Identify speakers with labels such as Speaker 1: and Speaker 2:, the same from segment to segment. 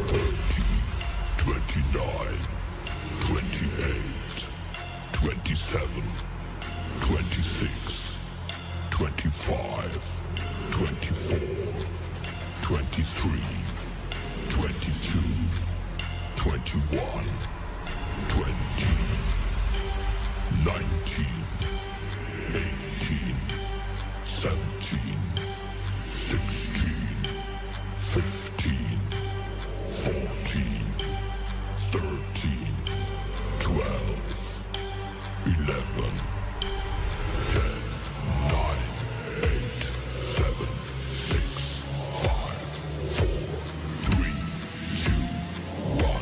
Speaker 1: 29, 28, 27, 26, 25, 24, 23, 22, 21, 20, 19, 18, 17, 16, 15, 14, 13, 12, 11, 10, 9, 8, 7, 6, 5, 4, 3, 2, 1.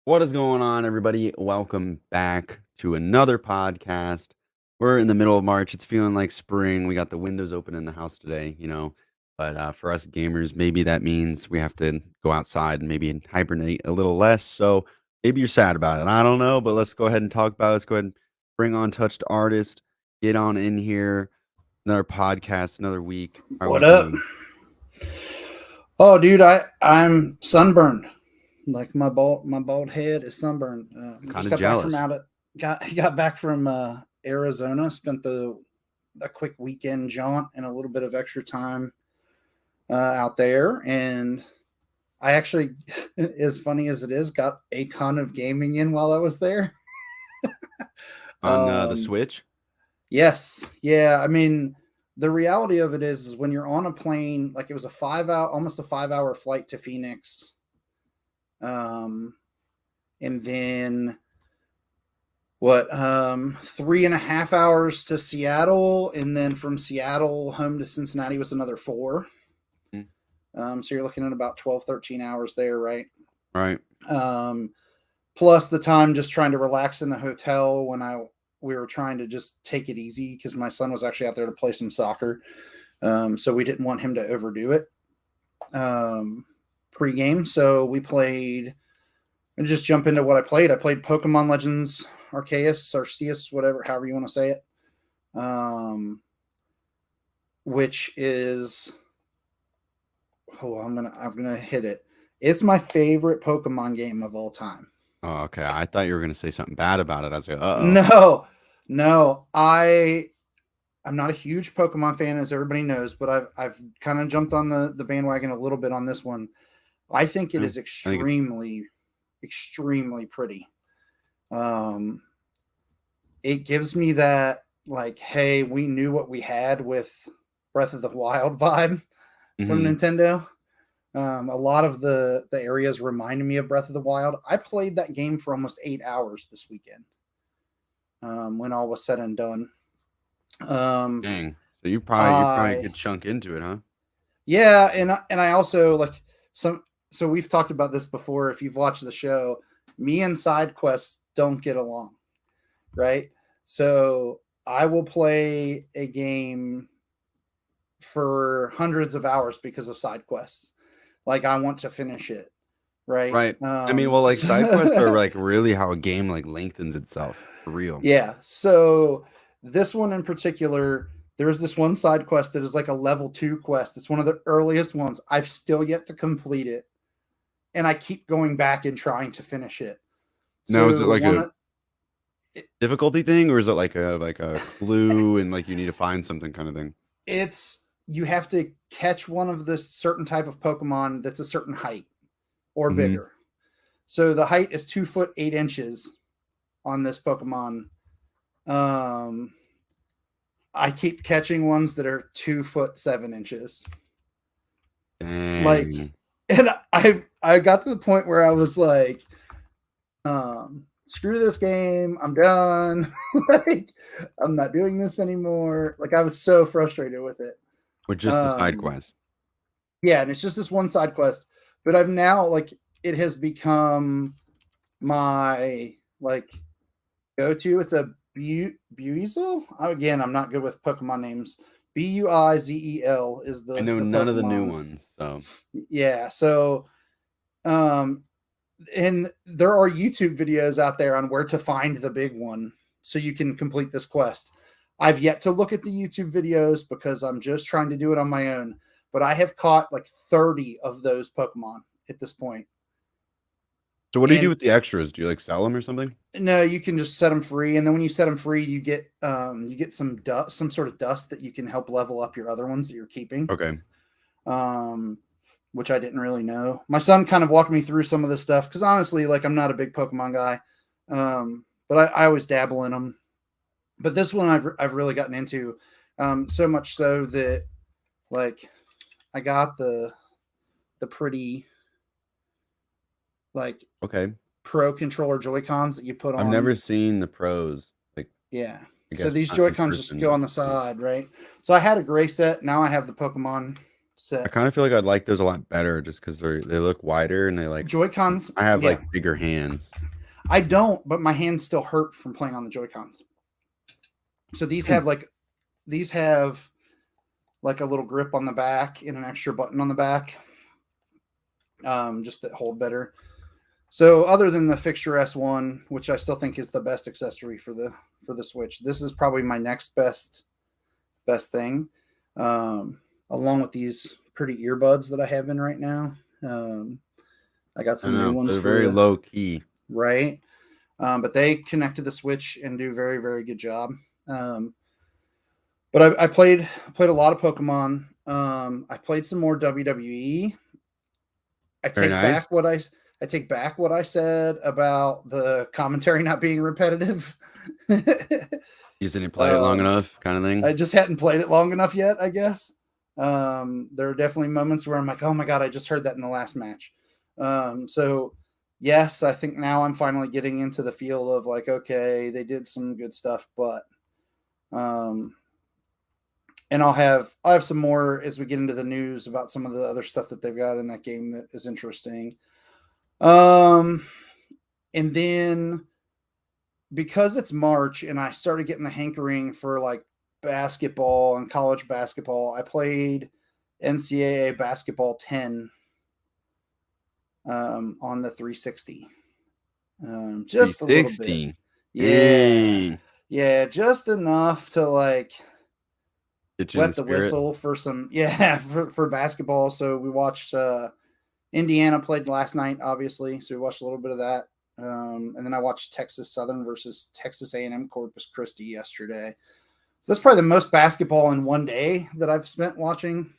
Speaker 2: What is going on, everybody? Welcome back to another podcast. We're in the middle of March. It's feeling like spring. We got the windows open in the house today, but for us gamers, maybe that means we have to go outside and maybe hibernate a little less. So maybe you're sad about it. I don't know, but let's go ahead and talk about it. Let's go ahead and bring on Touched Artist. Get on in here. Another podcast, another week. How are
Speaker 3: What
Speaker 2: we
Speaker 3: up?
Speaker 2: doing?
Speaker 3: Oh, dude, I'm sunburned. Like my bald head is sunburned.
Speaker 2: Kinda jealous.
Speaker 3: Got back from Arizona. Spent a quick weekend jaunt and a little bit of extra time out there, and I actually, as funny as it is, got a ton of gaming in while I was there.
Speaker 2: On the Switch?
Speaker 3: Yes. Yeah. I mean, the reality of it is when you're on a plane, like it was almost a 5-hour flight to Phoenix. And then 3.5 hours to Seattle. And then from Seattle home to Cincinnati was another 4. So you're looking at about 12, 13 hours there. Right.
Speaker 2: Right.
Speaker 3: Plus the time just trying to relax in the hotel when we were trying to just take it easy because my son was actually out there to play some soccer. So we didn't want him to overdo it pre-game. So we played, and just jump into what I played. I played Pokemon Legends Arceus, whatever, however you want to say it. Which is, I'm gonna hit it. It's my favorite Pokemon game of all time.
Speaker 2: Oh, okay. I thought you were going to say something bad about it. I was like, uh-oh.
Speaker 3: No. I'm not a huge Pokemon fan, as everybody knows, but I've kind of jumped on the bandwagon a little bit on this one. I think it is extremely pretty. It gives me that, like, hey, we knew what we had with Breath of the Wild vibe from Nintendo. A lot of the areas reminded me of Breath of the Wild. I played that game for almost 8 hours this weekend. When all was said and done.
Speaker 2: Dang. So you probably a good chunk into it, huh?
Speaker 3: Yeah, and I also so we've talked about this before. If you've watched the show, me and side quests don't get along, right? So I will play a game for hundreds of hours because of side quests. Like I want to finish it, right?
Speaker 2: Right. I mean, well, like side quests are like really how a game like lengthens itself for real.
Speaker 3: Yeah. So this one in particular, there's this one side quest that is like a level 2 quest. It's one of the earliest ones. I've still yet to complete it, and I keep going back and trying to finish it.
Speaker 2: Now, is it like a difficulty thing, or is it like a clue and like you need to find something kind of thing?
Speaker 3: It's you have to catch one of this certain type of Pokemon that's a certain height or bigger. So the height is 2 foot 8 inches on this Pokemon. I keep catching ones that are 2 foot 7 inches. Like, and I got to the point where I was like, screw this game. I'm done. Like, I'm not doing this anymore. Like, I was so frustrated with it.
Speaker 2: Or just the side quest.
Speaker 3: Yeah, and it's just this one side quest. But I've now, like, it has become my, like, go-to. It's a Buizel. Again, I'm not good with Pokemon names. Buizel is the
Speaker 2: I know
Speaker 3: the
Speaker 2: none of the new
Speaker 3: Pokemon.
Speaker 2: ones, so
Speaker 3: Yeah, so and there are YouTube videos out there on where to find the big one so you can complete this quest. I've yet to look at the YouTube videos because I'm just trying to do it on my own, but I have caught like 30 of those Pokemon at this point.
Speaker 2: So what do you do
Speaker 3: And
Speaker 2: with the extras? Do you like sell them or something?
Speaker 3: no, you can just set them free, and then when you set them free, you get some dust, some sort of dust that you can help level up your other ones that you're keeping.
Speaker 2: Okay.
Speaker 3: Which I didn't really know. My son kind of walked me through some of this stuff because honestly, like I'm not a big Pokemon guy, but I always dabble in them. But this one I've really gotten into, so much so that like I got the pretty like
Speaker 2: Okay.
Speaker 3: Pro controller Joy-Cons that you put on.
Speaker 2: I've never seen the pros. Like,
Speaker 3: Yeah.
Speaker 2: I
Speaker 3: So
Speaker 2: guess
Speaker 3: these
Speaker 2: not in
Speaker 3: Joy-Cons just
Speaker 2: person,
Speaker 3: go
Speaker 2: but
Speaker 3: on the side, right? So I had a gray set. Now I have the Pokemon
Speaker 2: I
Speaker 3: set.
Speaker 2: kind of feel like I'd like those a lot better just because they look wider and they like.
Speaker 3: Joy-Cons.
Speaker 2: I have
Speaker 3: Yeah.
Speaker 2: like bigger hands.
Speaker 3: I don't, but my hands still hurt from playing on the Joy-Cons. So these have like a little grip on the back and an extra button on the back. Just that hold better. So other than the Fixture S1, which I still think is the best accessory for the Switch, this is probably my next best thing. Along with these pretty earbuds that I have in right now. I got some new ones
Speaker 2: They're
Speaker 3: for
Speaker 2: very low key.
Speaker 3: right. But they connect to the Switch and do very, very good job. But I played a lot of Pokemon. I played some more WWE. I
Speaker 2: Very nice.
Speaker 3: take back what I said about the commentary not being repetitive.
Speaker 2: You just didn't play it long enough, kind of thing.
Speaker 3: I just hadn't played it long enough yet, I guess. There are definitely moments where I'm like, oh my God, I just heard that in the last match. So yes, I think now I'm finally getting into the feel of like, okay, they did some good stuff, but and I'll have some more as we get into the news about some of the other stuff that they've got in that game that is interesting. And then because it's March and I started getting the hankering for like basketball and college basketball, I played NCAA Basketball 10 on the 360. Just a little bit. Yeah. Yeah, just enough to like wet the whistle for some for basketball. So we watched Indiana played last night, obviously, so we watched a little bit of that. And then I watched Texas Southern versus Texas A&M Corpus Christi yesterday. So that's probably the most basketball in one day that I've spent watching.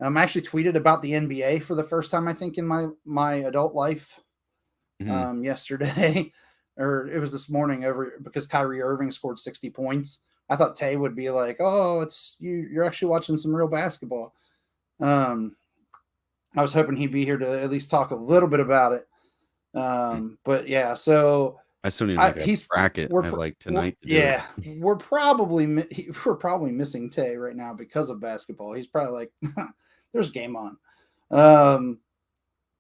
Speaker 3: I actually tweeted about the NBA for the first time, I think, in my adult life yesterday. Or it was this morning because Kyrie Irving scored 60 points. I thought Tay would be like, oh, it's you're actually watching some real basketball. I was hoping he'd be here to at least talk a little bit about it. But yeah, so
Speaker 2: I still need a bracket. I have like tonight to do it.
Speaker 3: We're probably missing Tay right now because of basketball. He's probably like, there's game on.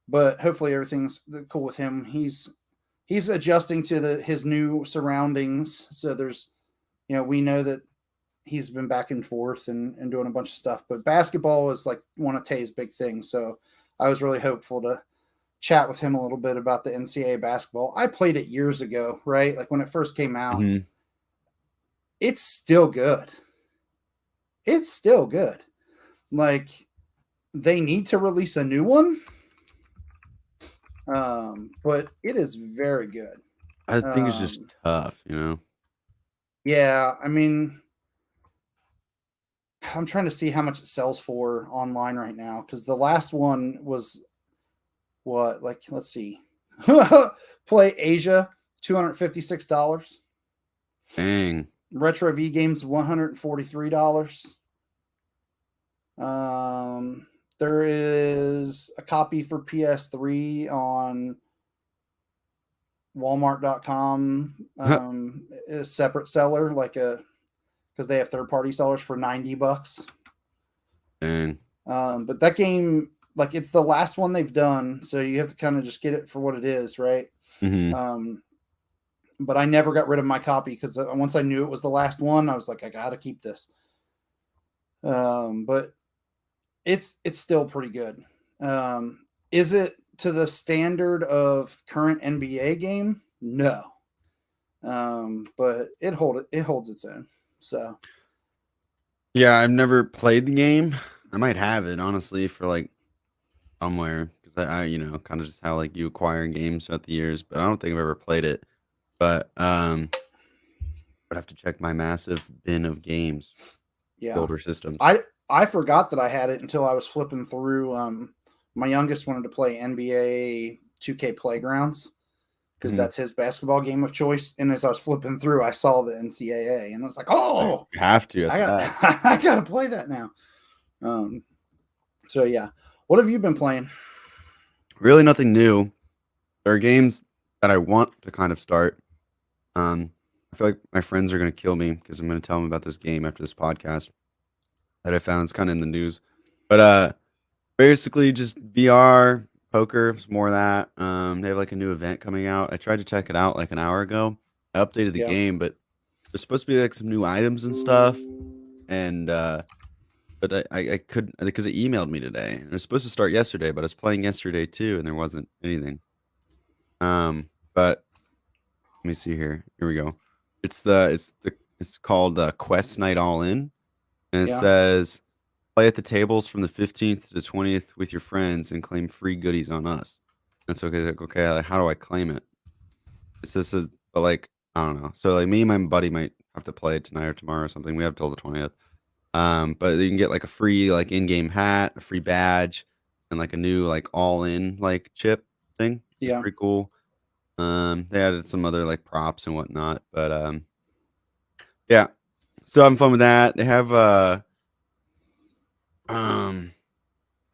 Speaker 3: But hopefully everything's cool with him. He's adjusting to his new surroundings. So there's, we know that he's been back and forth and doing a bunch of stuff, but basketball is like one of Tay's big things. So I was really hopeful to chat with him a little bit about the NCAA basketball. I played it years ago, right? Like when it first came out. Mm-hmm. It's still good. It's still good. Like they need to release a new one. But it is very good.
Speaker 2: I think it's just tough,
Speaker 3: Yeah, I mean, I'm trying to see how much it sells for online right now because the last one was what? Like, let's see. Play Asia, $256.
Speaker 2: Dang.
Speaker 3: Retro V Games, $143. There is a copy for PS3 on Walmart.com is a separate seller, because they have third-party sellers for $90.
Speaker 2: And
Speaker 3: But that game, like, it's the last one they've done, so you have to kind of just get it for what it is, right? But I never got rid of my copy because once I knew it was the last one, I was like, I gotta keep this. But it's still pretty good. Is it to the standard of current NBA game? No. But it holds its own. So
Speaker 2: yeah, I've never played the game. I might have it honestly for like somewhere because I kind of just how like you acquire games throughout the years, but I don't think I've ever played it. But I'd have to check my massive bin of games,
Speaker 3: yeah,
Speaker 2: older systems.
Speaker 3: I forgot that I had it until I was flipping through. My youngest wanted to play NBA 2K Playgrounds because that's his basketball game of choice. And as I was flipping through, I saw the NCAA, and I was like, "Oh,
Speaker 2: you have to.
Speaker 3: I got to play that now." So yeah, what have you been playing?
Speaker 2: Really, nothing new. There are games that I want to kind of start. I feel like my friends are going to kill me because I'm going to tell them about this game after this podcast that I found. It's kind of in the news, but basically just VR poker, more of that. They have like a new event coming out. I tried to check it out like an hour ago. I updated the game, but there's supposed to be like some new items and stuff, and but I couldn't because it emailed me today. And it was supposed to start yesterday, but I was playing yesterday too, and there wasn't anything. But let me see here. Here we go. It's called Quest Night All In, and it says play at the tables from the 15th to the 20th with your friends and claim free goodies on us. That's okay. Like, okay, like, how do I claim it? It says, but like I don't know. So like me and my buddy might have to play it tonight or tomorrow or something. We have till the 20th. But you can get like a free like in-game hat, a free badge, and like a new like all-in like chip thing. It's pretty cool. They added some other like props and whatnot, but yeah. Still having fun with that. They have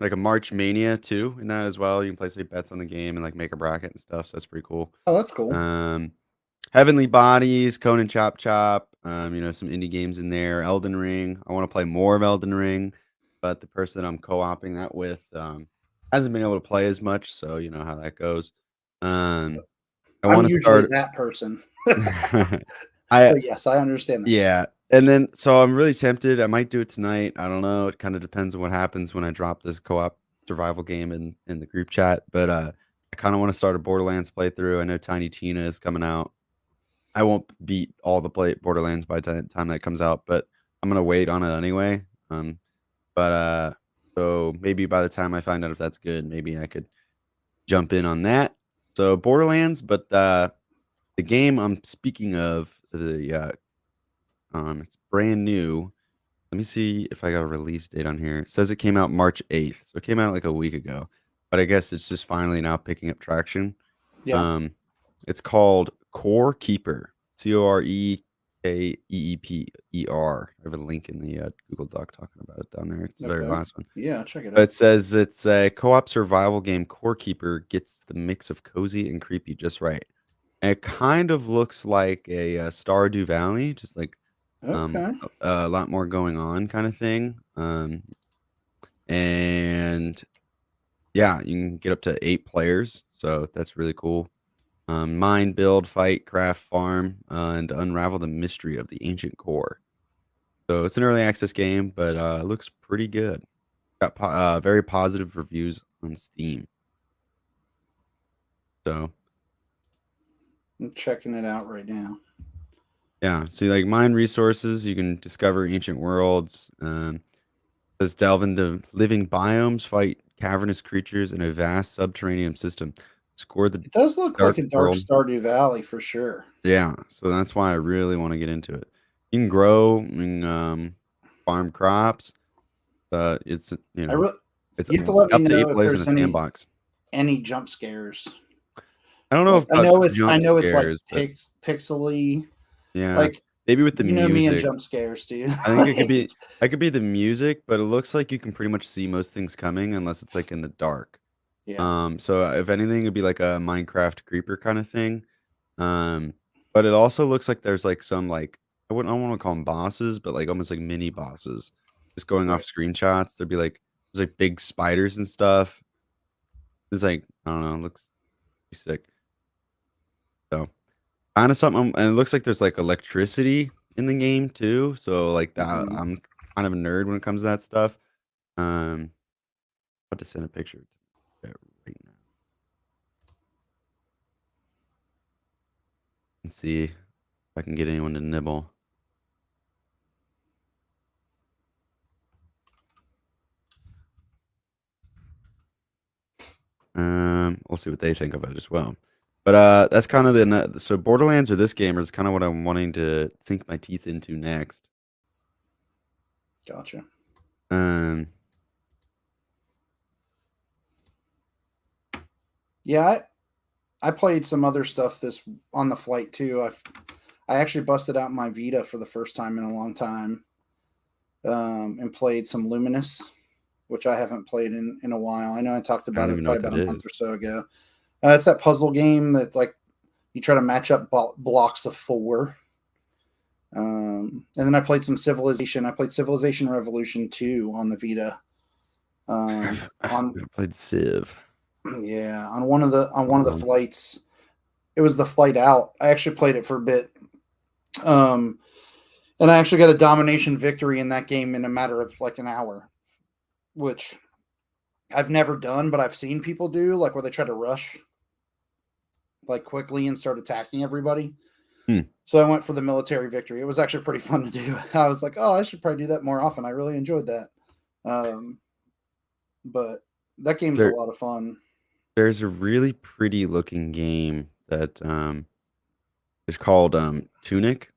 Speaker 2: like a March Mania too in that as well. You can place bets on the game and like make a bracket and stuff. So that's pretty cool.
Speaker 3: Oh, that's cool.
Speaker 2: Heavenly Bodies, Conan Chop Chop. Some indie games in there. Elden Ring. I want to play more of Elden Ring, but the person that I'm co-oping that with hasn't been able to play as much. So you know how that goes. I want to start
Speaker 3: that person.
Speaker 2: So
Speaker 3: yes, I understand that.
Speaker 2: Yeah. And then so I'm really tempted. I might do it tonight. I don't know. It kind of depends on what happens when I drop this co-op survival game in the group chat. But I kind of want to start a Borderlands playthrough. I know Tiny Tina is coming out. I won't beat all the Borderlands by the time that comes out, but I'm gonna wait on it anyway. So maybe by the time I find out if that's good, maybe I could jump in on that. So Borderlands, but the game I'm speaking of, it's brand new. Let me see if I got a release date on here. It says it came out March 8th, so it came out like a week ago. But I guess it's just finally now picking up traction.
Speaker 3: Yeah.
Speaker 2: It's called Core Keeper. Corekeeper. I have a link in the Google Doc talking about it down there. It's the very last one.
Speaker 3: Yeah, check it out.
Speaker 2: But it says it's a co-op survival game. Core Keeper gets the mix of cozy and creepy just right. And it kind of looks like a Stardew Valley, just like a lot more going on kind of thing. And yeah, you can get up to 8 players, so that's really cool. Mine, build, fight, craft, farm, and unravel the mystery of the ancient core. So it's an early access game, but it looks pretty good. Got very positive reviews on Steam. So
Speaker 3: I'm checking it out right now.
Speaker 2: Yeah, so like mine resources, you can discover ancient worlds. Says delve into living biomes, fight cavernous creatures in a vast subterranean system.
Speaker 3: It does look like a dark Stardew Valley for sure.
Speaker 2: Yeah, so that's why I really want to get into it. You can grow and farm crops. It's it's
Speaker 3: you have to let me
Speaker 2: up to 8
Speaker 3: know if
Speaker 2: players in
Speaker 3: there's
Speaker 2: a sandbox.
Speaker 3: any jump scares.
Speaker 2: I don't know if
Speaker 3: I know it's like pixely.
Speaker 2: Yeah,
Speaker 3: like
Speaker 2: maybe with the music.
Speaker 3: Me and jump scares, dude.
Speaker 2: I think it could be the music, but it looks like you can pretty much see most things coming unless it's like in the dark.
Speaker 3: Yeah.
Speaker 2: So if anything, it'd be like a Minecraft creeper kind of thing. But it also looks like there's like some like I don't want to call them bosses, but like almost like mini bosses. Just going off
Speaker 3: Right.
Speaker 2: screenshots, there'd be like there's like big spiders and stuff. It's like I don't know, it looks pretty sick. So kind of something, and it looks like there's like electricity in the game too. So like that,
Speaker 3: Mhm.
Speaker 2: I'm kind of a nerd when it comes to that stuff. I'm about to send a picture to it right now and see if I can get anyone to nibble. We'll see what they think of it as well. But that's kind of so Borderlands or this game is kind of what I'm wanting to sink my teeth into next.
Speaker 3: Gotcha.
Speaker 2: Um,
Speaker 3: Yeah, I played some other stuff this on the flight too. I actually busted out my Vita for the first time in a long time, and played some Luminous, which I haven't played in a while. I know I talked
Speaker 2: I
Speaker 3: about
Speaker 2: don't
Speaker 3: it
Speaker 2: even know
Speaker 3: probably
Speaker 2: what
Speaker 3: about
Speaker 2: that
Speaker 3: a month
Speaker 2: is.
Speaker 3: or so ago. It's that puzzle game that's like you try to match up blocks of four. And then I played some Civilization. I played Civilization Revolution 2 on the Vita.
Speaker 2: I
Speaker 3: On
Speaker 2: played Civ.
Speaker 3: Yeah, on one of the
Speaker 2: Um,
Speaker 3: flights. It was the flight out. I actually played it for a bit. Um, and I actually got a domination victory in that game in a matter of like an hour, which I've never done, but I've seen people do, like where they try to rush like quickly and start attacking everybody.
Speaker 2: hmm.
Speaker 3: So I went for the military victory. It was actually pretty fun to do. I was like, oh, I should probably do that more often. I really enjoyed that. Um, but that game's a
Speaker 2: There,
Speaker 3: lot of fun.
Speaker 2: there's a really pretty looking game that is called Tunic.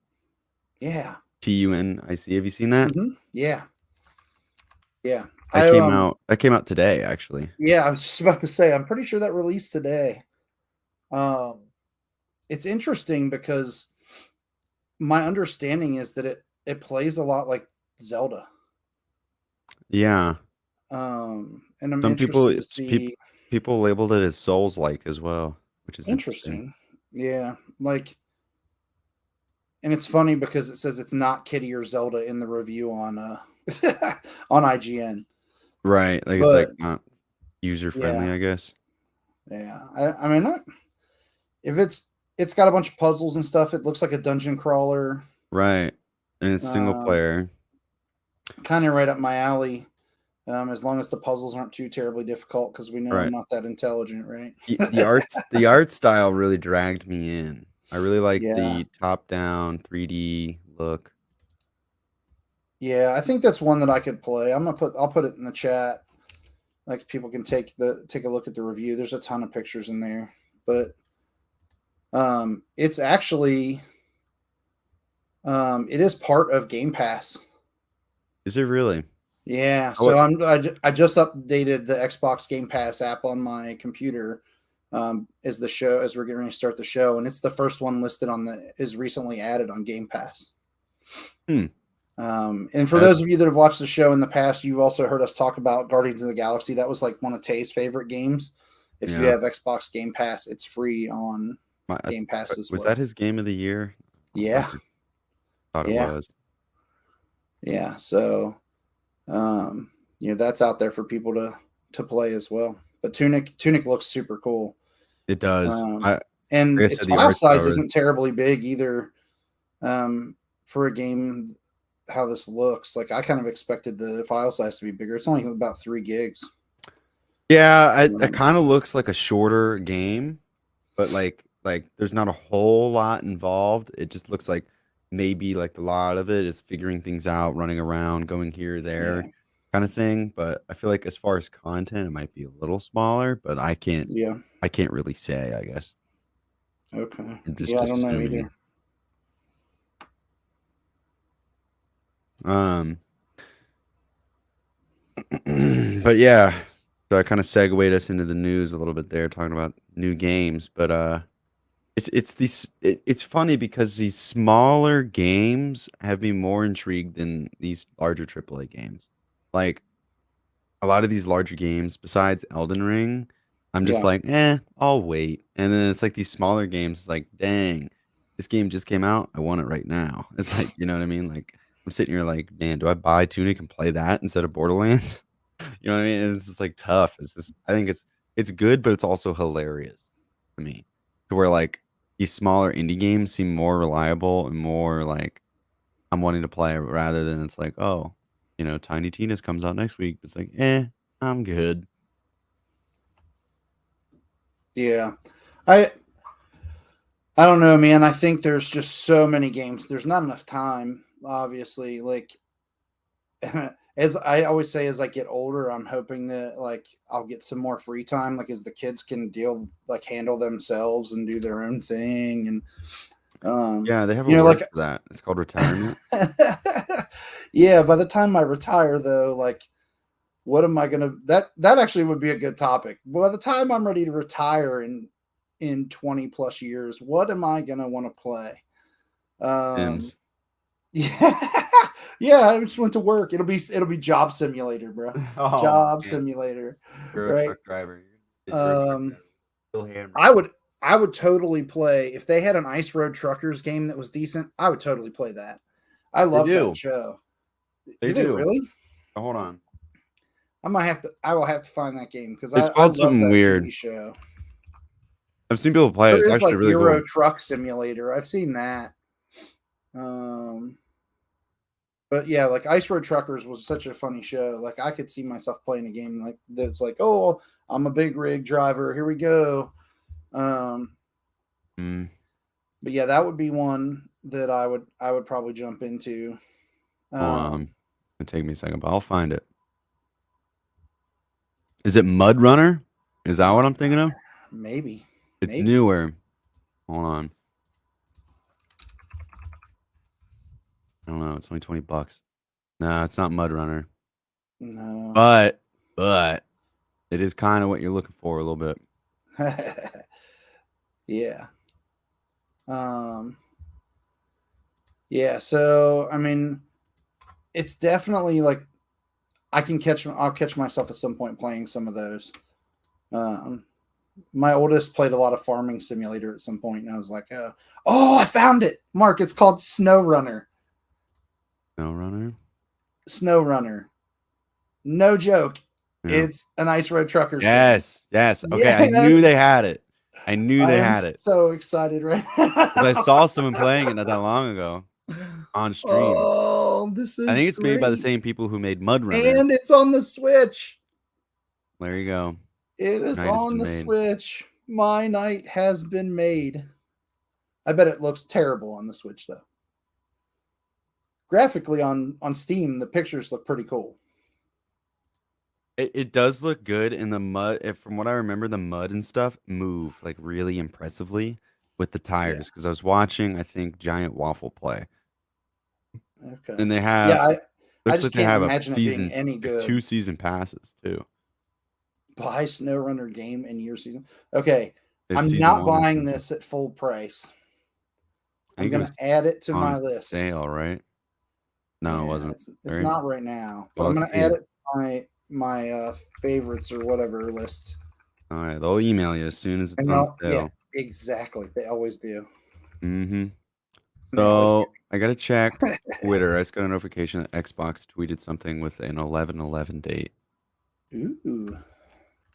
Speaker 3: Yeah.
Speaker 2: Tunic. Have you seen that?
Speaker 3: Yeah. Yeah.
Speaker 2: That came out. That came out today, actually.
Speaker 3: Yeah, I was just about to say, I'm pretty sure that released today. Um, it's interesting because my understanding is that it plays a lot like Zelda.
Speaker 2: Yeah.
Speaker 3: And I'm
Speaker 2: Some people,
Speaker 3: interested to
Speaker 2: it's people
Speaker 3: see.
Speaker 2: people labeled it as Souls-like as well, which is interesting.
Speaker 3: Interesting. Yeah, like, and it's funny because it says it's not Kitty or Zelda in the review on on IGN.
Speaker 2: Right. Like it's like
Speaker 3: But
Speaker 2: not user friendly,
Speaker 3: yeah,
Speaker 2: I guess.
Speaker 3: yeah. I mean, if it's got a bunch of puzzles and stuff, it looks like a dungeon crawler.
Speaker 2: Right. And it's single
Speaker 3: Um,
Speaker 2: player.
Speaker 3: kind of right up my alley. As long as the puzzles aren't too terribly difficult, because we know I'm
Speaker 2: Right.
Speaker 3: not that intelligent, right?
Speaker 2: The art style really dragged me in. I really like
Speaker 3: Yeah,
Speaker 2: the top-down 3D look.
Speaker 3: yeah. I think that's one that I could play. I'll put it in the chat, like people can take a look at the review. There's a ton of pictures in there, but it's actually it is part of Game Pass.
Speaker 2: Is it really?
Speaker 3: Yeah,
Speaker 2: Oh,
Speaker 3: so I just updated the Xbox Game Pass app on my computer. As we're getting ready to start the show, and it's the first one listed is recently added on Game Pass.
Speaker 2: hmm.
Speaker 3: And for
Speaker 2: That,
Speaker 3: those of you that have watched the show in the past, you've also heard us talk about Guardians of the Galaxy. That was like one of Tay's favorite games. If you
Speaker 2: yeah.
Speaker 3: have Xbox Game Pass, it's free on
Speaker 2: My,
Speaker 3: Game Pass as
Speaker 2: was
Speaker 3: well.
Speaker 2: that his game of the year? I don't
Speaker 3: Yeah,
Speaker 2: remember. Thought it
Speaker 3: yeah,
Speaker 2: was.
Speaker 3: yeah. So, that's out there for people to play as well. But Tunic looks super cool.
Speaker 2: It does.
Speaker 3: Um,
Speaker 2: Like
Speaker 3: and
Speaker 2: I
Speaker 3: its
Speaker 2: said, the
Speaker 3: file
Speaker 2: art
Speaker 3: size
Speaker 2: style is
Speaker 3: isn't terribly big either. For a game, how this looks, like I kind of expected the file size to be bigger. It's only about 3 gigs.
Speaker 2: yeah, it
Speaker 3: Um,
Speaker 2: kind of looks like a shorter game, but like there's not a whole lot involved. It just looks like maybe like a lot of it is figuring things out, running around, going here,
Speaker 3: yeah,
Speaker 2: there, kind of thing. But I feel like as far as content, it might be a little smaller, but
Speaker 3: yeah,
Speaker 2: I can't really say, I guess.
Speaker 3: okay,
Speaker 2: I'm just
Speaker 3: yeah. I don't know
Speaker 2: assuming.
Speaker 3: either.
Speaker 2: Um, but yeah, so I kind of segued us into the news a little bit there, talking about new games. But it's funny because these smaller games have me more intrigued than these larger AAA games. Like a lot of these larger games, besides Elden Ring, I'm just
Speaker 3: Yeah.
Speaker 2: like, I'll wait. And then it's like these smaller games, it's like, dang, this game just came out. I want it right now. It's like, you know what I mean? Like, I'm sitting here like, man, do I buy Tunic and play that instead of Borderlands? You know what I mean? And it's just like tough. It's just, I think it's good, but it's also hilarious to me. To where like these smaller indie games seem more reliable and more like I'm wanting to play rather than it's like, oh, Tiny Tina's comes out next week. It's like, I'm good.
Speaker 3: Yeah. I I don't know, man. I think there's just so many games. There's not enough time, obviously. Like as I always say, as I get older, I'm hoping that like I'll get some more free time, like as the kids can handle themselves and do their own thing. And
Speaker 2: Yeah, they have a
Speaker 3: you know,
Speaker 2: word
Speaker 3: like
Speaker 2: for that. It's called retirement.
Speaker 3: yeah, by the time I retire though, like what am I gonna that actually would be a good topic. By the time I'm ready to retire in 20 plus years, what am I gonna want to play? Um
Speaker 2: Sims.
Speaker 3: yeah, yeah, I just went to work. It'll be job simulator, bro.
Speaker 2: Oh
Speaker 3: Job
Speaker 2: man,
Speaker 3: simulator,
Speaker 2: you're a
Speaker 3: right?
Speaker 2: truck driver. You're a truck
Speaker 3: Um
Speaker 2: driver. Still hammer.
Speaker 3: I would I would totally play if they had an Ice Road Truckers game that was decent. I would totally play that. I
Speaker 2: They
Speaker 3: love that
Speaker 2: do.
Speaker 3: show.
Speaker 2: They
Speaker 3: Do they
Speaker 2: do.
Speaker 3: really?
Speaker 2: Oh, hold on.
Speaker 3: I will have to find that game because
Speaker 2: It's
Speaker 3: I
Speaker 2: called
Speaker 3: love
Speaker 2: something
Speaker 3: that
Speaker 2: weird.
Speaker 3: TV show.
Speaker 2: I've seen people play it. It's
Speaker 3: There is
Speaker 2: actually
Speaker 3: like
Speaker 2: really
Speaker 3: Euro
Speaker 2: cool.
Speaker 3: Truck Simulator. I've seen that. Um, but yeah, like Ice Road Truckers was such a funny show. Like I could see myself playing a game like that's like, oh, I'm a big rig driver. Here we go. Um,
Speaker 2: Mm,
Speaker 3: but yeah, that would be one that I would probably jump into.
Speaker 2: hold on.
Speaker 3: Um,
Speaker 2: It'll take me a second, but I'll find it. Is it Mud Runner? Is that what
Speaker 3: Mud
Speaker 2: I'm thinking of?
Speaker 3: Runner, maybe,
Speaker 2: It's
Speaker 3: maybe.
Speaker 2: newer. Hold on. I don't know. It's only $20. No, it's not Mud Runner.
Speaker 3: No.
Speaker 2: But it is kind of what you're looking for a little bit.
Speaker 3: Yeah. Um, yeah. So I mean, it's definitely like I'll catch myself at some point playing some of those. Um, my oldest played a lot of Farming Simulator at some point, and I was like, oh, I found it, Mark. It's called Snow Runner.
Speaker 2: No Runner?
Speaker 3: Snow Runner. No joke.
Speaker 2: Yeah.
Speaker 3: It's an Ice Road Truckers game.
Speaker 2: Yes. Okay, I knew
Speaker 3: Yes.
Speaker 2: they had it. I knew
Speaker 3: I
Speaker 2: they
Speaker 3: am
Speaker 2: had it.
Speaker 3: so excited right
Speaker 2: Because I
Speaker 3: now.
Speaker 2: saw someone playing it not that long ago on stream.
Speaker 3: Oh, this
Speaker 2: I
Speaker 3: is
Speaker 2: think it's made by the
Speaker 3: great.
Speaker 2: same people who made Mud Runner.
Speaker 3: And it's on the Switch.
Speaker 2: There you go.
Speaker 3: It is
Speaker 2: Night has
Speaker 3: on
Speaker 2: been
Speaker 3: the
Speaker 2: made.
Speaker 3: Switch. My night has been made. I bet it looks terrible on the Switch though. Graphically on Steam, the pictures look pretty cool.
Speaker 2: It does look good in the mud. From what I remember, the mud and stuff move like really impressively with the
Speaker 3: Yeah.
Speaker 2: tires. Because I was watching, I think, Giant Waffle play,
Speaker 3: Okay.
Speaker 2: and they
Speaker 3: Yeah,
Speaker 2: have
Speaker 3: I
Speaker 2: looks
Speaker 3: just
Speaker 2: like they
Speaker 3: can't
Speaker 2: have a
Speaker 3: imagine it being
Speaker 2: season,
Speaker 3: any
Speaker 2: like
Speaker 3: good.
Speaker 2: 2 season passes too.
Speaker 3: Buy SnowRunner game in your season. Okay.
Speaker 2: They have
Speaker 3: I'm
Speaker 2: season
Speaker 3: not
Speaker 2: 1 and
Speaker 3: buying
Speaker 2: season 2.
Speaker 3: this at full price.
Speaker 2: I
Speaker 3: I'm
Speaker 2: think it
Speaker 3: gonna
Speaker 2: was
Speaker 3: add it to
Speaker 2: on
Speaker 3: my list.
Speaker 2: sale, right? No, it
Speaker 3: Yeah,
Speaker 2: wasn't.
Speaker 3: it's
Speaker 2: Right?
Speaker 3: not right now, but
Speaker 2: Well,
Speaker 3: I'm
Speaker 2: let's
Speaker 3: gonna add
Speaker 2: see.
Speaker 3: it to my favorites or whatever list.
Speaker 2: All right, they'll email you as soon as it's
Speaker 3: And
Speaker 2: on
Speaker 3: yeah,
Speaker 2: sale.
Speaker 3: exactly. They always do.
Speaker 2: Mm-hmm.
Speaker 3: They always do.
Speaker 2: So I gotta check Twitter. I just got a notification that Xbox tweeted something with an 11/11 date.
Speaker 3: Ooh.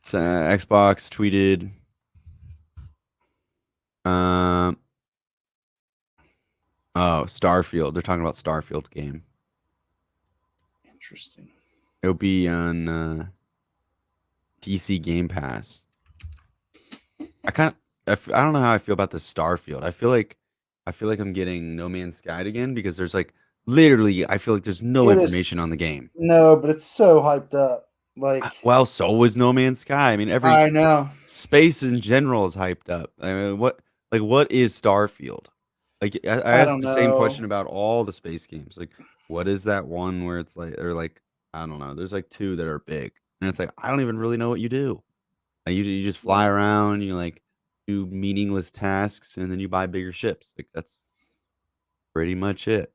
Speaker 2: So, Xbox tweeted, um, oh, Starfield. They're talking about Starfield game.
Speaker 3: Interesting.
Speaker 2: It'll be on PC Game Pass. I don't know how I feel about the Starfield. I feel like I'm getting No Man's Sky again because there's like literally I feel like there's no
Speaker 3: It
Speaker 2: information on
Speaker 3: is
Speaker 2: the game.
Speaker 3: no, but it's so hyped up. Like
Speaker 2: Well, so was No Man's Sky. I mean, every
Speaker 3: I know.
Speaker 2: space in general is hyped up. I mean, what is Starfield? Like I
Speaker 3: I
Speaker 2: asked
Speaker 3: don't
Speaker 2: the same
Speaker 3: know.
Speaker 2: question about all the space games. Like, what is that one where it's like, or like, I don't know. There's like two that are big, and it's like I don't even really know what you do. You just fly
Speaker 3: Yeah.
Speaker 2: around, you like do meaningless tasks, and then you buy bigger ships. Like that's pretty much it.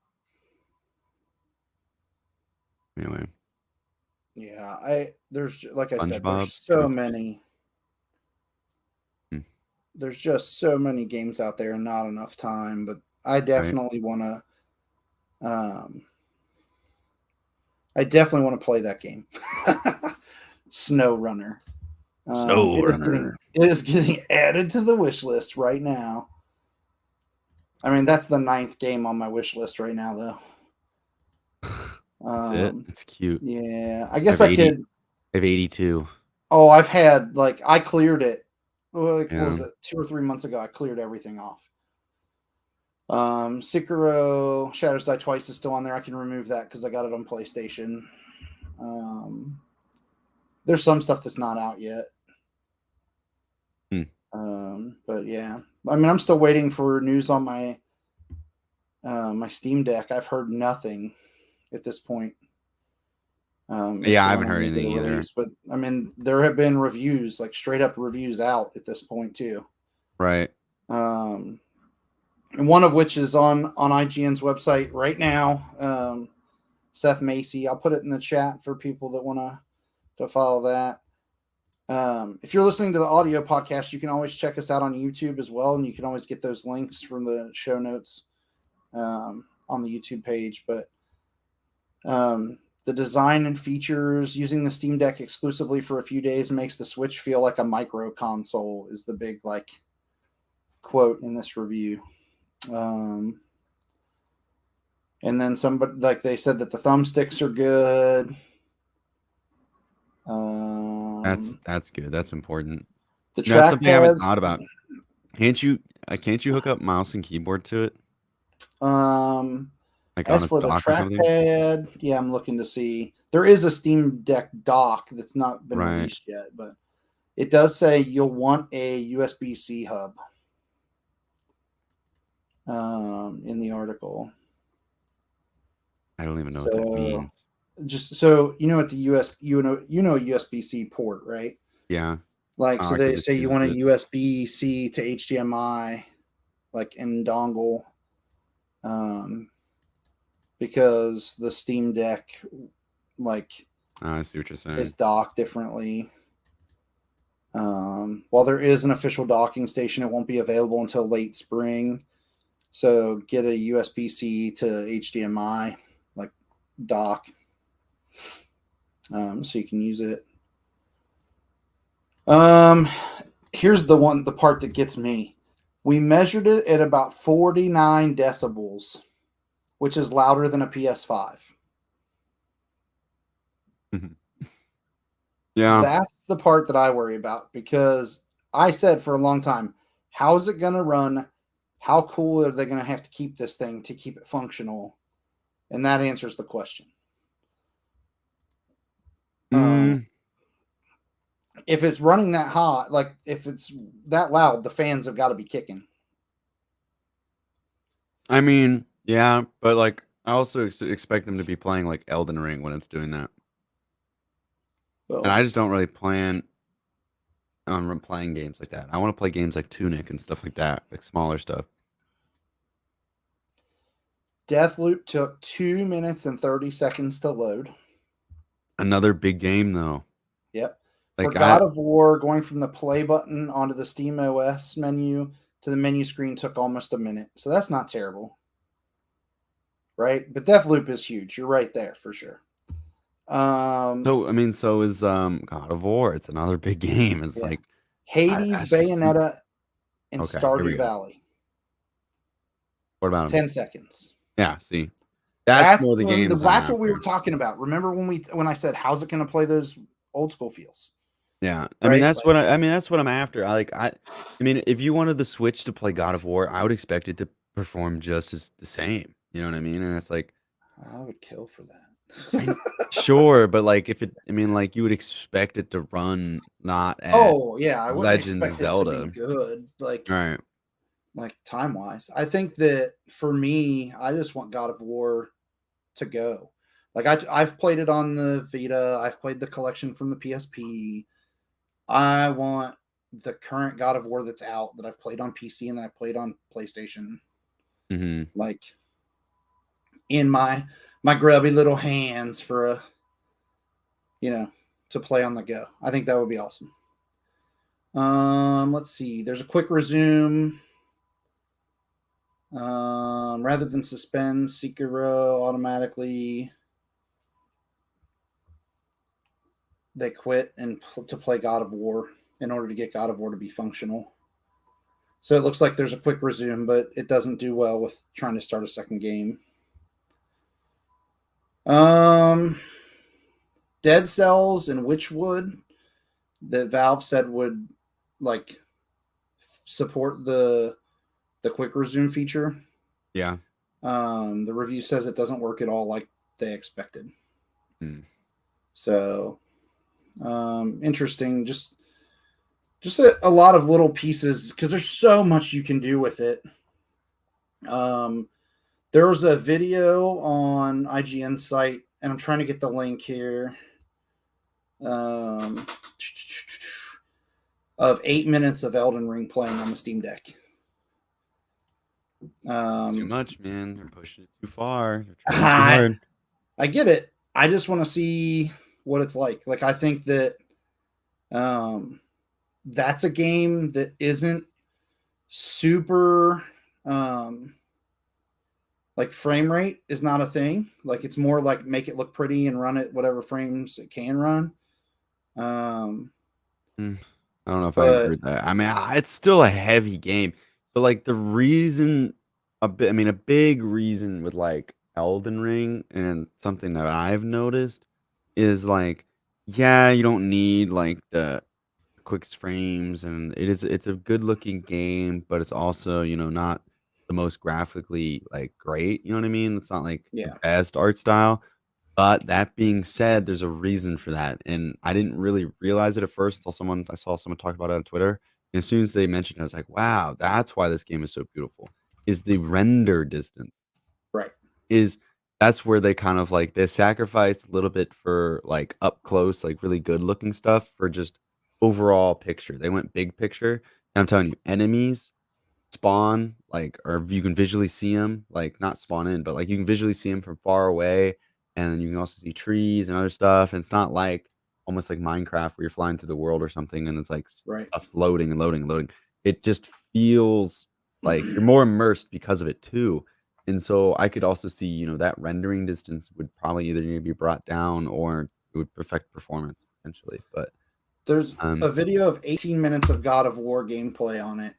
Speaker 2: Anyway,
Speaker 3: Yeah. Like I said, there's
Speaker 2: SpongeBob
Speaker 3: so
Speaker 2: Twitch.
Speaker 3: many. there's just so many games out there and not enough time. But I definitely want to. I definitely want to play that game, Snow Runner.
Speaker 2: Snow
Speaker 3: It is getting added to the wish list right now. I mean, that's the 9th game on my wish list right now, though.
Speaker 2: That's it. It's cute.
Speaker 3: Yeah, I guess I could.
Speaker 2: I have 82.
Speaker 3: Oh, I've had I cleared it. What was it? 2 or 3 months ago, I cleared everything off. Sekiro Shadows Die Twice is still on there. I can remove that because I got it on PlayStation. There's some stuff that's not out yet. But yeah, I mean, I'm still waiting for news on my my Steam Deck. I've heard nothing at this point.
Speaker 2: Yeah, I haven't heard anything either.
Speaker 3: But I mean, there have been reviews, like straight up reviews out at this point too.
Speaker 2: Right.
Speaker 3: And one of which is on IGN's website right now. Seth Macy. I'll put it in the chat for people that want to follow that. If you're listening to the audio podcast, you can always check us out on YouTube as well, and you can always get those links from the show notes on the YouTube page. But the design and features using the Steam Deck exclusively for a few days makes the Switch feel like a micro console is the big quote in this review. And then somebody they said that the thumbsticks are good.
Speaker 2: That's good. That's important.
Speaker 3: The
Speaker 2: That's something I haven't thought about. Can't you hook up mouse and keyboard to it?
Speaker 3: As for the trackpad, yeah, I'm looking to see. There is a Steam Deck dock that's not been released yet, but it does say you'll want a USB-C hub in the article.
Speaker 2: I don't even know what that means.
Speaker 3: Just so you know, at the USB-C port, right?
Speaker 2: Yeah.
Speaker 3: So they say you want a USB-C to HDMI, in dongle, because the Steam Deck,
Speaker 2: I see what you're saying,
Speaker 3: is docked differently. While there is an official docking station, it won't be available until late spring. So get a USB-C to HDMI dock. So you can use it. Here's the part that gets me. We measured it at about 49 decibels, which is louder than a PS5.
Speaker 2: Yeah.
Speaker 3: That's the part that I worry about, because I said for a long time, how's it going to run? How cool are they going to have to keep this thing to keep it functional? And that answers the question. If it's running that hot, if it's that loud, the fans have got to be kicking.
Speaker 2: I mean, yeah, but I also expect them to be playing Elden Ring when it's doing that. Well, and I just don't really plan on playing games like that. I want to play games like Tunic and stuff like that, smaller stuff.
Speaker 3: Deathloop took 2 minutes and 30 seconds to load.
Speaker 2: Another big game, though.
Speaker 3: Yep. For God of War, going from the play button onto the Steam OS menu to the menu screen took almost a minute. So that's not terrible. Right? But Deathloop is huge. You're right there for sure.
Speaker 2: So is God of War. It's another big game. It's
Speaker 3: Hades, Bayonetta, and Stardew Valley.
Speaker 2: What about
Speaker 3: 10 seconds?
Speaker 2: Yeah, see. That's more the game.
Speaker 3: That's what we were talking about. Remember when I said, how's it going to play those old school feels?
Speaker 2: Yeah. I mean, that's what that's what I'm after. I mean, if you wanted the Switch to play God of War, I would expect it to perform just as the same. You know what I mean? And it's I
Speaker 3: would kill for that.
Speaker 2: Sure, but you would expect it to run not at
Speaker 3: I wouldn't
Speaker 2: Legend
Speaker 3: expect
Speaker 2: Zelda.
Speaker 3: It to be good.
Speaker 2: Right.
Speaker 3: Time wise, I think that for me, I just want God of War to go. I've played it on the Vita. I've played the collection from the PSP. I want the current God of War that's out that I've played on PC and I played on PlayStation.
Speaker 2: Mm-hmm.
Speaker 3: In my grubby little hands for to play on the go. I think that would be awesome. Let's see. There's a quick resume. Rather than suspend, Sekiro automatically they quit and to play God of War in order to get God of War to be functional. So it looks like there's a quick resume, but it doesn't do well with trying to start a second game. Dead Cells and Witchwood that Valve said would like support the quick resume feature.
Speaker 2: Yeah.
Speaker 3: The review says it doesn't work at all like they expected. So interesting. Just a lot of little pieces because there's so much you can do with it. There was a video on IGN site, and I'm trying to get the link here. Of 8 minutes of Elden Ring playing on the Steam Deck.
Speaker 2: Too much, man. They're pushing it too far. They're trying too hard.
Speaker 3: I get it. I just want to see what it's like. Like, I think that that's a game that isn't super like frame rate is not a thing. Like, it's more like make it look pretty and run it whatever frames it can run.
Speaker 2: I don't know if I agree with that. I mean, it's still a heavy game. But like the reason, a big reason with like Elden Ring and something that I've noticed is like, yeah, you don't need like the quickest frames, and it's a good looking game, but it's also not the most graphically like great. You know what I mean? It's not like the best art style. But that being said, there's a reason for that, and I didn't really realize it at first until I saw someone talk about it on Twitter. And as soon as they mentioned it, I was like, wow, that's why this game is so beautiful. Is the render distance.
Speaker 3: Right.
Speaker 2: That's where they kind of like they sacrificed a little bit for like up close, like really good looking stuff for just overall picture. They went big picture. And I'm telling you, enemies spawn like, or you can visually see them, like not spawn in, but like you can visually see them from far away. And then you can also see trees and other stuff. And it's not like almost like Minecraft where you're flying through the world or something and it's like stuff's loading and loading and loading. It just feels like you're more immersed because of it too. And so I could also see, that rendering distance would probably either need to be brought down or it would affect performance potentially. But
Speaker 3: there's a video of 18 minutes of God of War gameplay on it.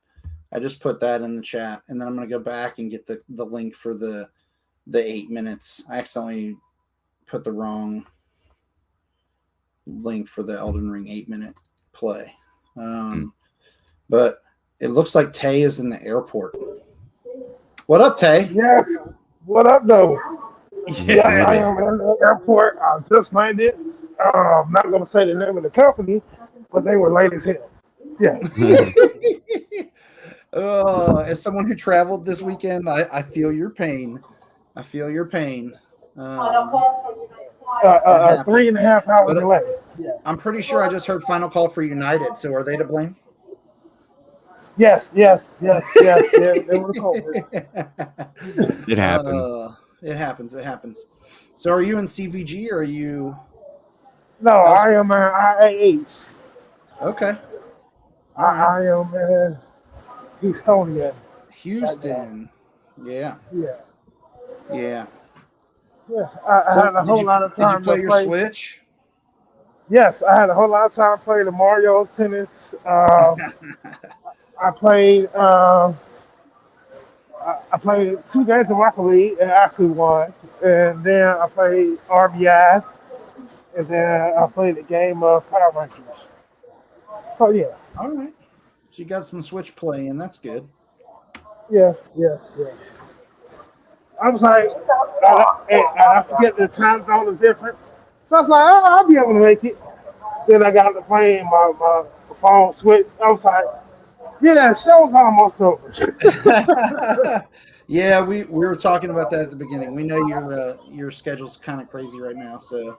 Speaker 3: I just put that in the chat, and then I'm going to go back and get the link for the 8 minutes. I accidentally put the wrong link for the Elden Ring 8-minute play. But it looks like Tay is in the airport. What up, Tay?
Speaker 4: Yes. What up, though? Yeah, I am in the airport. I just landed. I'm not going to say the name of the company, but they were late as hell. Yeah.
Speaker 3: As someone who traveled this weekend, I feel your pain. I feel your pain.
Speaker 4: 3.5 hour delay. Yeah.
Speaker 3: I'm pretty sure I just heard Final Call for United. So are they to blame?
Speaker 4: Yes. They were the culprits.
Speaker 2: It happens.
Speaker 3: It happens. So are you in CVG or are you?
Speaker 4: No, I am an IAH.
Speaker 3: Okay.
Speaker 4: I am in Houston.
Speaker 3: Yeah.
Speaker 4: I had a whole lot of time.
Speaker 3: Did you play your Switch?
Speaker 4: Yes, I had a whole lot of time playing the Mario Tennis. I played. I played 2 games of Rocket League and actually won. And then I played RBI. And then I played a game of Power Rangers. Oh yeah.
Speaker 3: All right. So you got some Switch play, and that's good.
Speaker 4: Yeah. I was like, I forget the time zone is different. So I was like, I'll be able to make it. Then I got to playing my phone switch. I was like, yeah, show's almost over.
Speaker 3: Yeah, we were talking about that at the beginning. We know your schedule's kind of crazy right now, so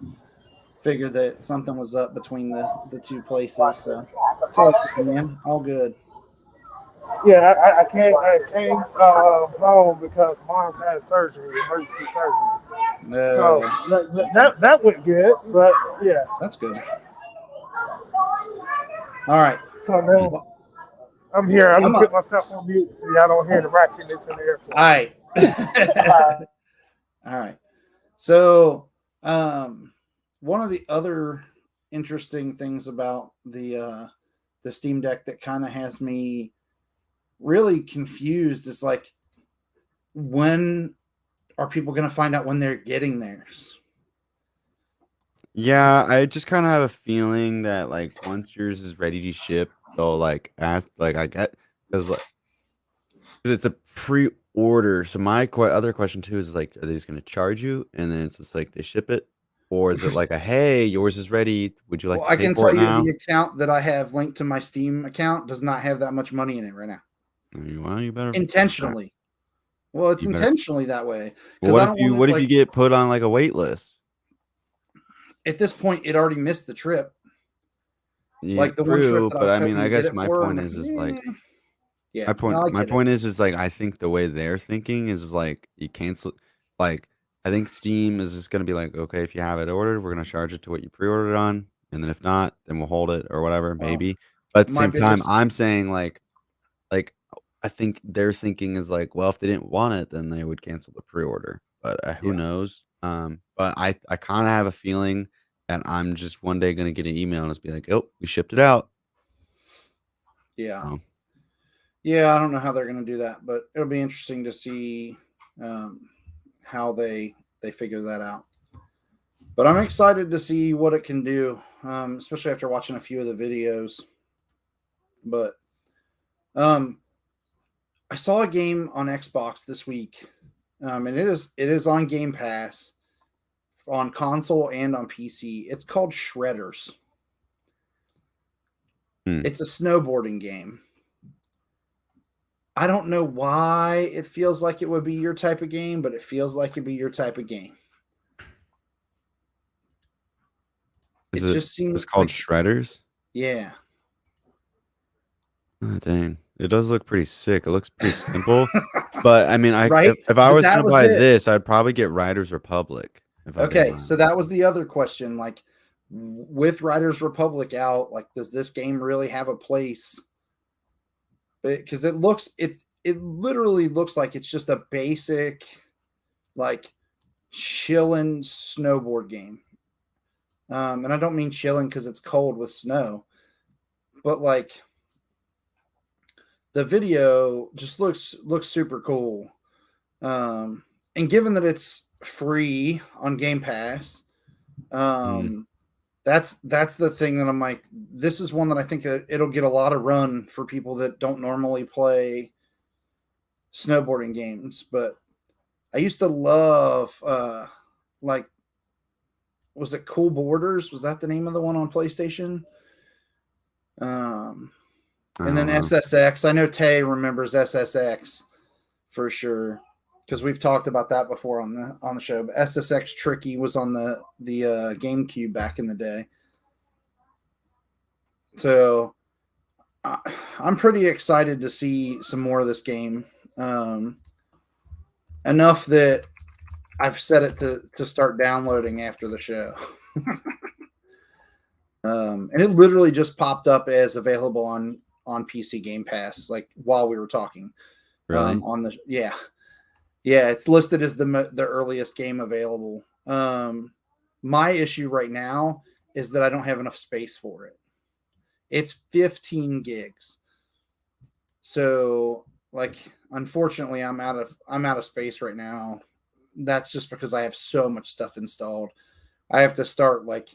Speaker 3: figured that something was up between the two places. So it's all good, man. All good.
Speaker 4: Yeah, I came home because Mom's had surgery, emergency surgery.
Speaker 3: No.
Speaker 4: So that went good, but yeah.
Speaker 3: That's good. All right.
Speaker 4: So now I'm here. I'm
Speaker 3: I'm
Speaker 4: gonna put
Speaker 3: a,
Speaker 4: myself on mute so y'all don't hear the ratchetness in the airport.
Speaker 3: all right.
Speaker 4: Uh,
Speaker 3: All right. So, one of the other interesting things about the Steam Deck that kind of has me really confused is like, when are people going to find out when they're getting theirs?
Speaker 2: Yeah, I just kind of have a feeling that like once yours is ready to ship, they'll like ask like I get because like 'cause it's a pre-order. So my other question too is like, are they just going to charge you and then it's just like they ship it, or is it like a hey, yours is ready? Would you like
Speaker 3: Well,
Speaker 2: to
Speaker 3: I
Speaker 2: pay
Speaker 3: can
Speaker 2: for
Speaker 3: tell
Speaker 2: it
Speaker 3: you
Speaker 2: now?
Speaker 3: the account that I have linked to my Steam account does not have that much money in it right now.
Speaker 2: Well, you better.
Speaker 3: Intentionally. Well, it's
Speaker 2: You better.
Speaker 3: intentionally that way
Speaker 2: Well,
Speaker 3: because I don't want to
Speaker 2: what if you
Speaker 3: like.
Speaker 2: get put on like a wait list?
Speaker 3: At this point, it already missed the trip.
Speaker 2: Yeah,
Speaker 3: Like the one trip
Speaker 2: true.
Speaker 3: that I
Speaker 2: But
Speaker 3: was
Speaker 2: I mean,
Speaker 3: hoping
Speaker 2: I
Speaker 3: to get
Speaker 2: guess
Speaker 3: it
Speaker 2: my
Speaker 3: for,
Speaker 2: point
Speaker 3: and
Speaker 2: is like
Speaker 3: yeah, no, I
Speaker 2: my
Speaker 3: get it.
Speaker 2: point is like I think the way they're thinking is like you cancel like I think Steam is just gonna be like, okay, if you have it ordered, we're gonna charge it to what you pre-ordered on, and then if not, then we'll hold it or whatever,
Speaker 3: Well,
Speaker 2: maybe. But at the
Speaker 3: my
Speaker 2: same time,
Speaker 3: biggest
Speaker 2: I'm saying like I think their thinking is like, well, if they didn't want it, then they would cancel the pre-order. But who
Speaker 3: yeah,
Speaker 2: knows? But I kind of have a feeling that I'm just one day gonna get an email and it's be like, oh, we shipped it out.
Speaker 3: yeah,
Speaker 2: Oh,
Speaker 3: yeah. I don't know how they're going to do that, but it'll be interesting to see um, how they figure that out. But I'm excited to see what it can do, especially after watching a few of the videos. But um, I saw a game on Xbox this week, and it is on Game Pass on console and on PC. It's called Shredders.
Speaker 2: hmm.
Speaker 3: It's a snowboarding game. I don't know why it feels like it would be your type of game, but it feels like it'd be your type of game.
Speaker 2: Is
Speaker 3: It
Speaker 2: it
Speaker 3: just seems
Speaker 2: it's called
Speaker 3: like,
Speaker 2: Shredders?
Speaker 3: yeah.
Speaker 2: Oh, dang. It does look pretty sick. It looks pretty simple. But I mean,
Speaker 3: Right?
Speaker 2: if I
Speaker 3: But
Speaker 2: was
Speaker 3: that
Speaker 2: gonna
Speaker 3: was
Speaker 2: buy
Speaker 3: it.
Speaker 2: this, I'd probably get Riders Republic if I didn't
Speaker 3: Okay,
Speaker 2: want
Speaker 3: so that was the other question. Like, with Riders Republic out, like, does this game really have a place? Because it literally looks like it's just a basic, like, chilling snowboard game. And I don't mean chilling because it's cold with snow, but like the video just looks super cool. And given that it's free on Game Pass, that's the thing that I'm like, this is one that I think it'll get a lot of run for people that don't normally play snowboarding games. But I used to love like, was it Cool Borders? Was that the name of the one on PlayStation?
Speaker 2: I
Speaker 3: And then
Speaker 2: don't know.
Speaker 3: SSX. I know Tay remembers SSX for sure because we've talked about that before on the show. But SSX Tricky was on the GameCube back in the day. So I'm pretty excited to see some more of this game. Enough that I've set it to start downloading after the show. And it literally just popped up as available on PC Game Pass, like while we were talking.
Speaker 2: Really?
Speaker 3: On the yeah, it's listed as the earliest game available. My issue right now is that I don't have enough space for it. It's 15 gigs, so like unfortunately I'm out of space right now. That's just because I have so much stuff installed. I have to start like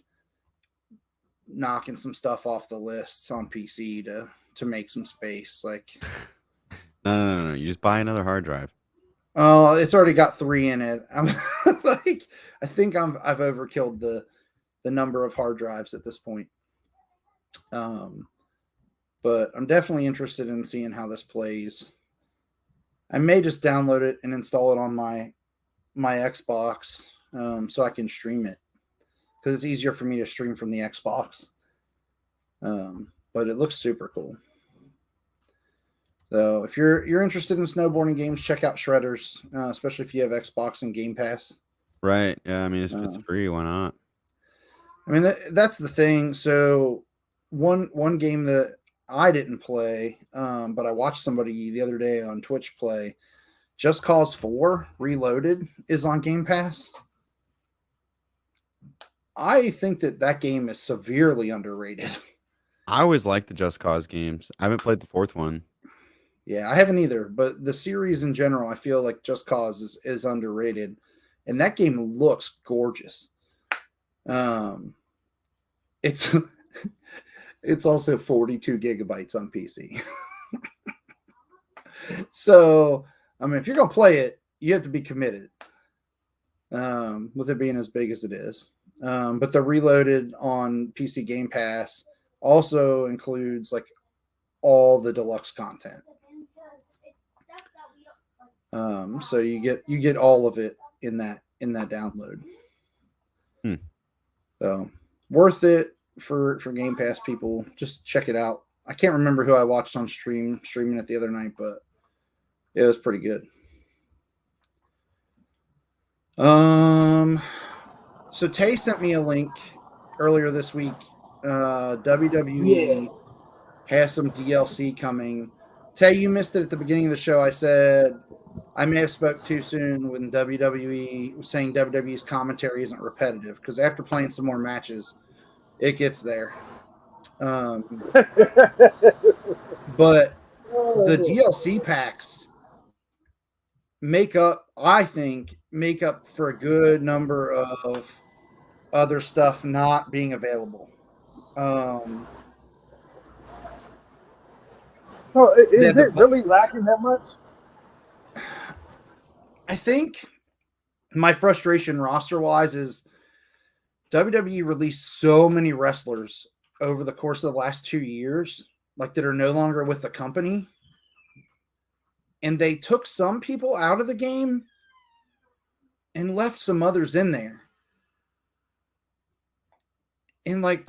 Speaker 3: knocking some stuff off the lists on PC to make some space. Like,
Speaker 2: No. You just buy another hard drive.
Speaker 3: oh, it's already got 3 in it. I'm like, I think I've overkilled the number of hard drives at this point. But I'm definitely interested in seeing how this plays. I may just download it and install it on my Xbox, so I can stream it because it's easier for me to stream from the Xbox. But it looks super cool. So if you're interested in snowboarding games, check out Shredders, especially if you have Xbox and Game Pass.
Speaker 2: Right. Yeah, I mean, if it's free, why not?
Speaker 3: I mean, that's the thing. So one game that I didn't play, but I watched somebody the other day on Twitch play. Just Cause 4 Reloaded is on Game Pass. I think that game is severely underrated.
Speaker 2: I always like the Just Cause games. I haven't played the fourth one.
Speaker 3: Yeah, I haven't either, but the series in general, I feel like Just Cause is underrated, and that game looks gorgeous. It's it's also 42 gigabytes on PC. So, I mean, if you're gonna play it, you have to be committed. With it being as big as it is, but the Reloaded on PC Game Pass also includes like all the deluxe content. So you get all of it in that download. So worth it for Game Pass people. Just check it out. I can't remember who I watched on streaming it the other night, but it was pretty good. So Tay sent me a link earlier this week. WWE has some DLC coming. Tay, you missed it at the beginning of the show. I said I may have spoke too soon when WWE was saying WWE's commentary isn't repetitive, because after playing some more matches, it gets there. But the DLC packs I think make up for a good number of other stuff not being available.
Speaker 4: So is it really lacking that much?
Speaker 3: I think my frustration roster-wise is WWE released so many wrestlers over the course of the last 2 years, like that are no longer with the company. And they took some people out of the game and left some others in there. And like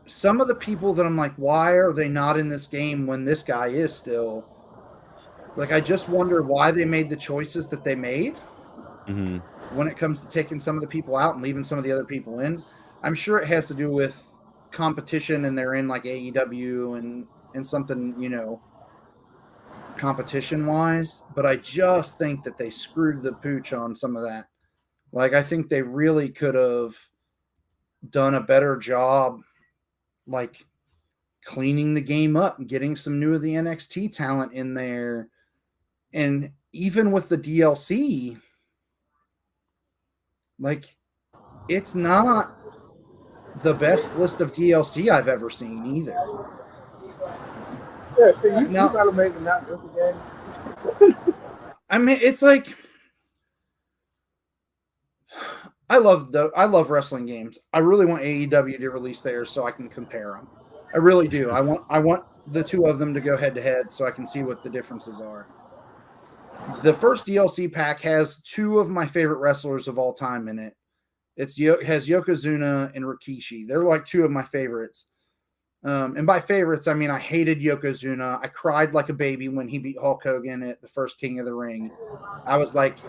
Speaker 3: some of the people that I'm like, why are they not in this game when this guy is still? Like, I just wonder why they made the choices that they made when it comes to taking some of the people out and leaving some of the other people in. I'm sure it has to do with competition, and they're in like AEW and something, competition-wise. But I just think that they screwed the pooch on some of that. Like, I think they really could have done a better job, like, cleaning the game up and getting some new of the NXT talent in there. And even with the DLC, like, it's not the best list of DLC I've ever seen either.
Speaker 4: Yeah, so you gotta make it not just a game.
Speaker 3: I mean, it's like, I love wrestling games. I really want AEW to release theirs so I can compare them. I really do. I want the two of them to go head to head so I can see what the differences are. The first DLC pack has two of my favorite wrestlers of all time in it. It has Yokozuna and Rikishi. They're like two of my favorites. And by favorites, I mean I hated Yokozuna. I cried like a baby when he beat Hulk Hogan at the first King of the Ring. I was like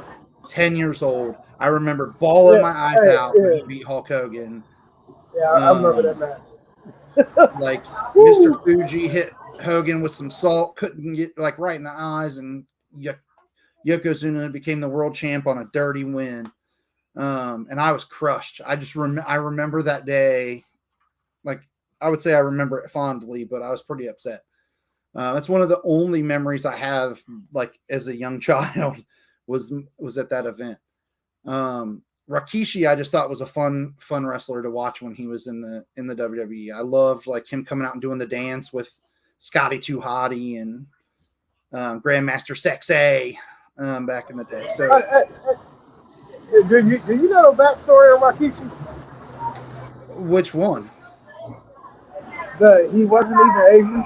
Speaker 3: 10 years old. I remember bawling my eyes out when he beat Hulk Hogan.
Speaker 4: Yeah, I remember that match.
Speaker 3: Like Mr. Fuji hit Hogan with some salt, couldn't get like right in the eyes, and Yokozuna became the world champ on a dirty win. And I was crushed. I remember that day. Like, I would say I remember it fondly, but I was pretty upset. That's one of the only memories I have, like, as a young child was at that event. Rikishi, I just thought was a fun wrestler to watch when he was in the WWE. I loved like him coming out and doing the dance with Scotty 2 Hotty and Grandmaster Sexay back in the day. So,
Speaker 4: do you know the backstory of Rikishi?
Speaker 3: Which one?
Speaker 4: He wasn't even Asian.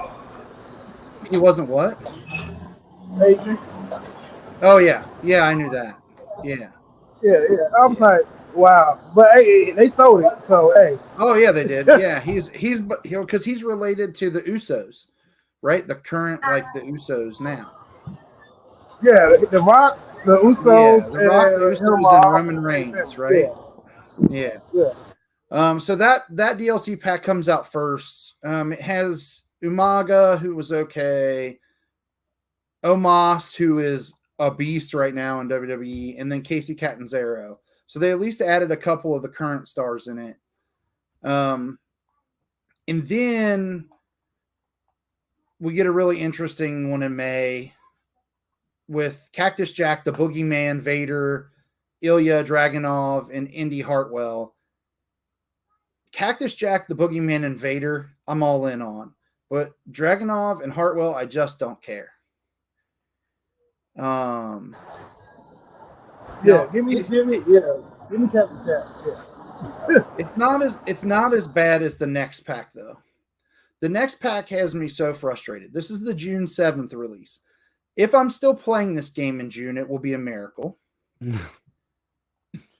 Speaker 3: He wasn't what?
Speaker 4: Asian.
Speaker 3: Oh yeah, I knew that. Yeah.
Speaker 4: I was like, wow, but hey, they sold it, so hey.
Speaker 3: Oh yeah, they did. Yeah, he's because he's related to the Usos, right? The current like the Usos now.
Speaker 4: Yeah, the Rock, the Usos,
Speaker 3: yeah, the Rock, the Usos, and Roman Reigns, right? Yeah.
Speaker 4: So that
Speaker 3: that DLC pack comes out first. It has Umaga, who was okay. Omos, who is a beast right now in WWE, and then Casey Catanzaro. So they at least added a couple of the current stars in it. And then we get a really interesting one in May with Cactus Jack, the Boogeyman, Vader, Ilya Dragunov, and Indy Hartwell. Cactus Jack, the Boogeyman, and Vader, I'm all in on. But Dragunov and Hartwell, I just don't care.
Speaker 4: Yeah,
Speaker 3: Now,
Speaker 4: give me Captain Jack. Yeah.
Speaker 3: it's not as bad as the next pack though. The next pack has me so frustrated. This is the June 7th release. If I'm still playing this game in June, it will be a miracle.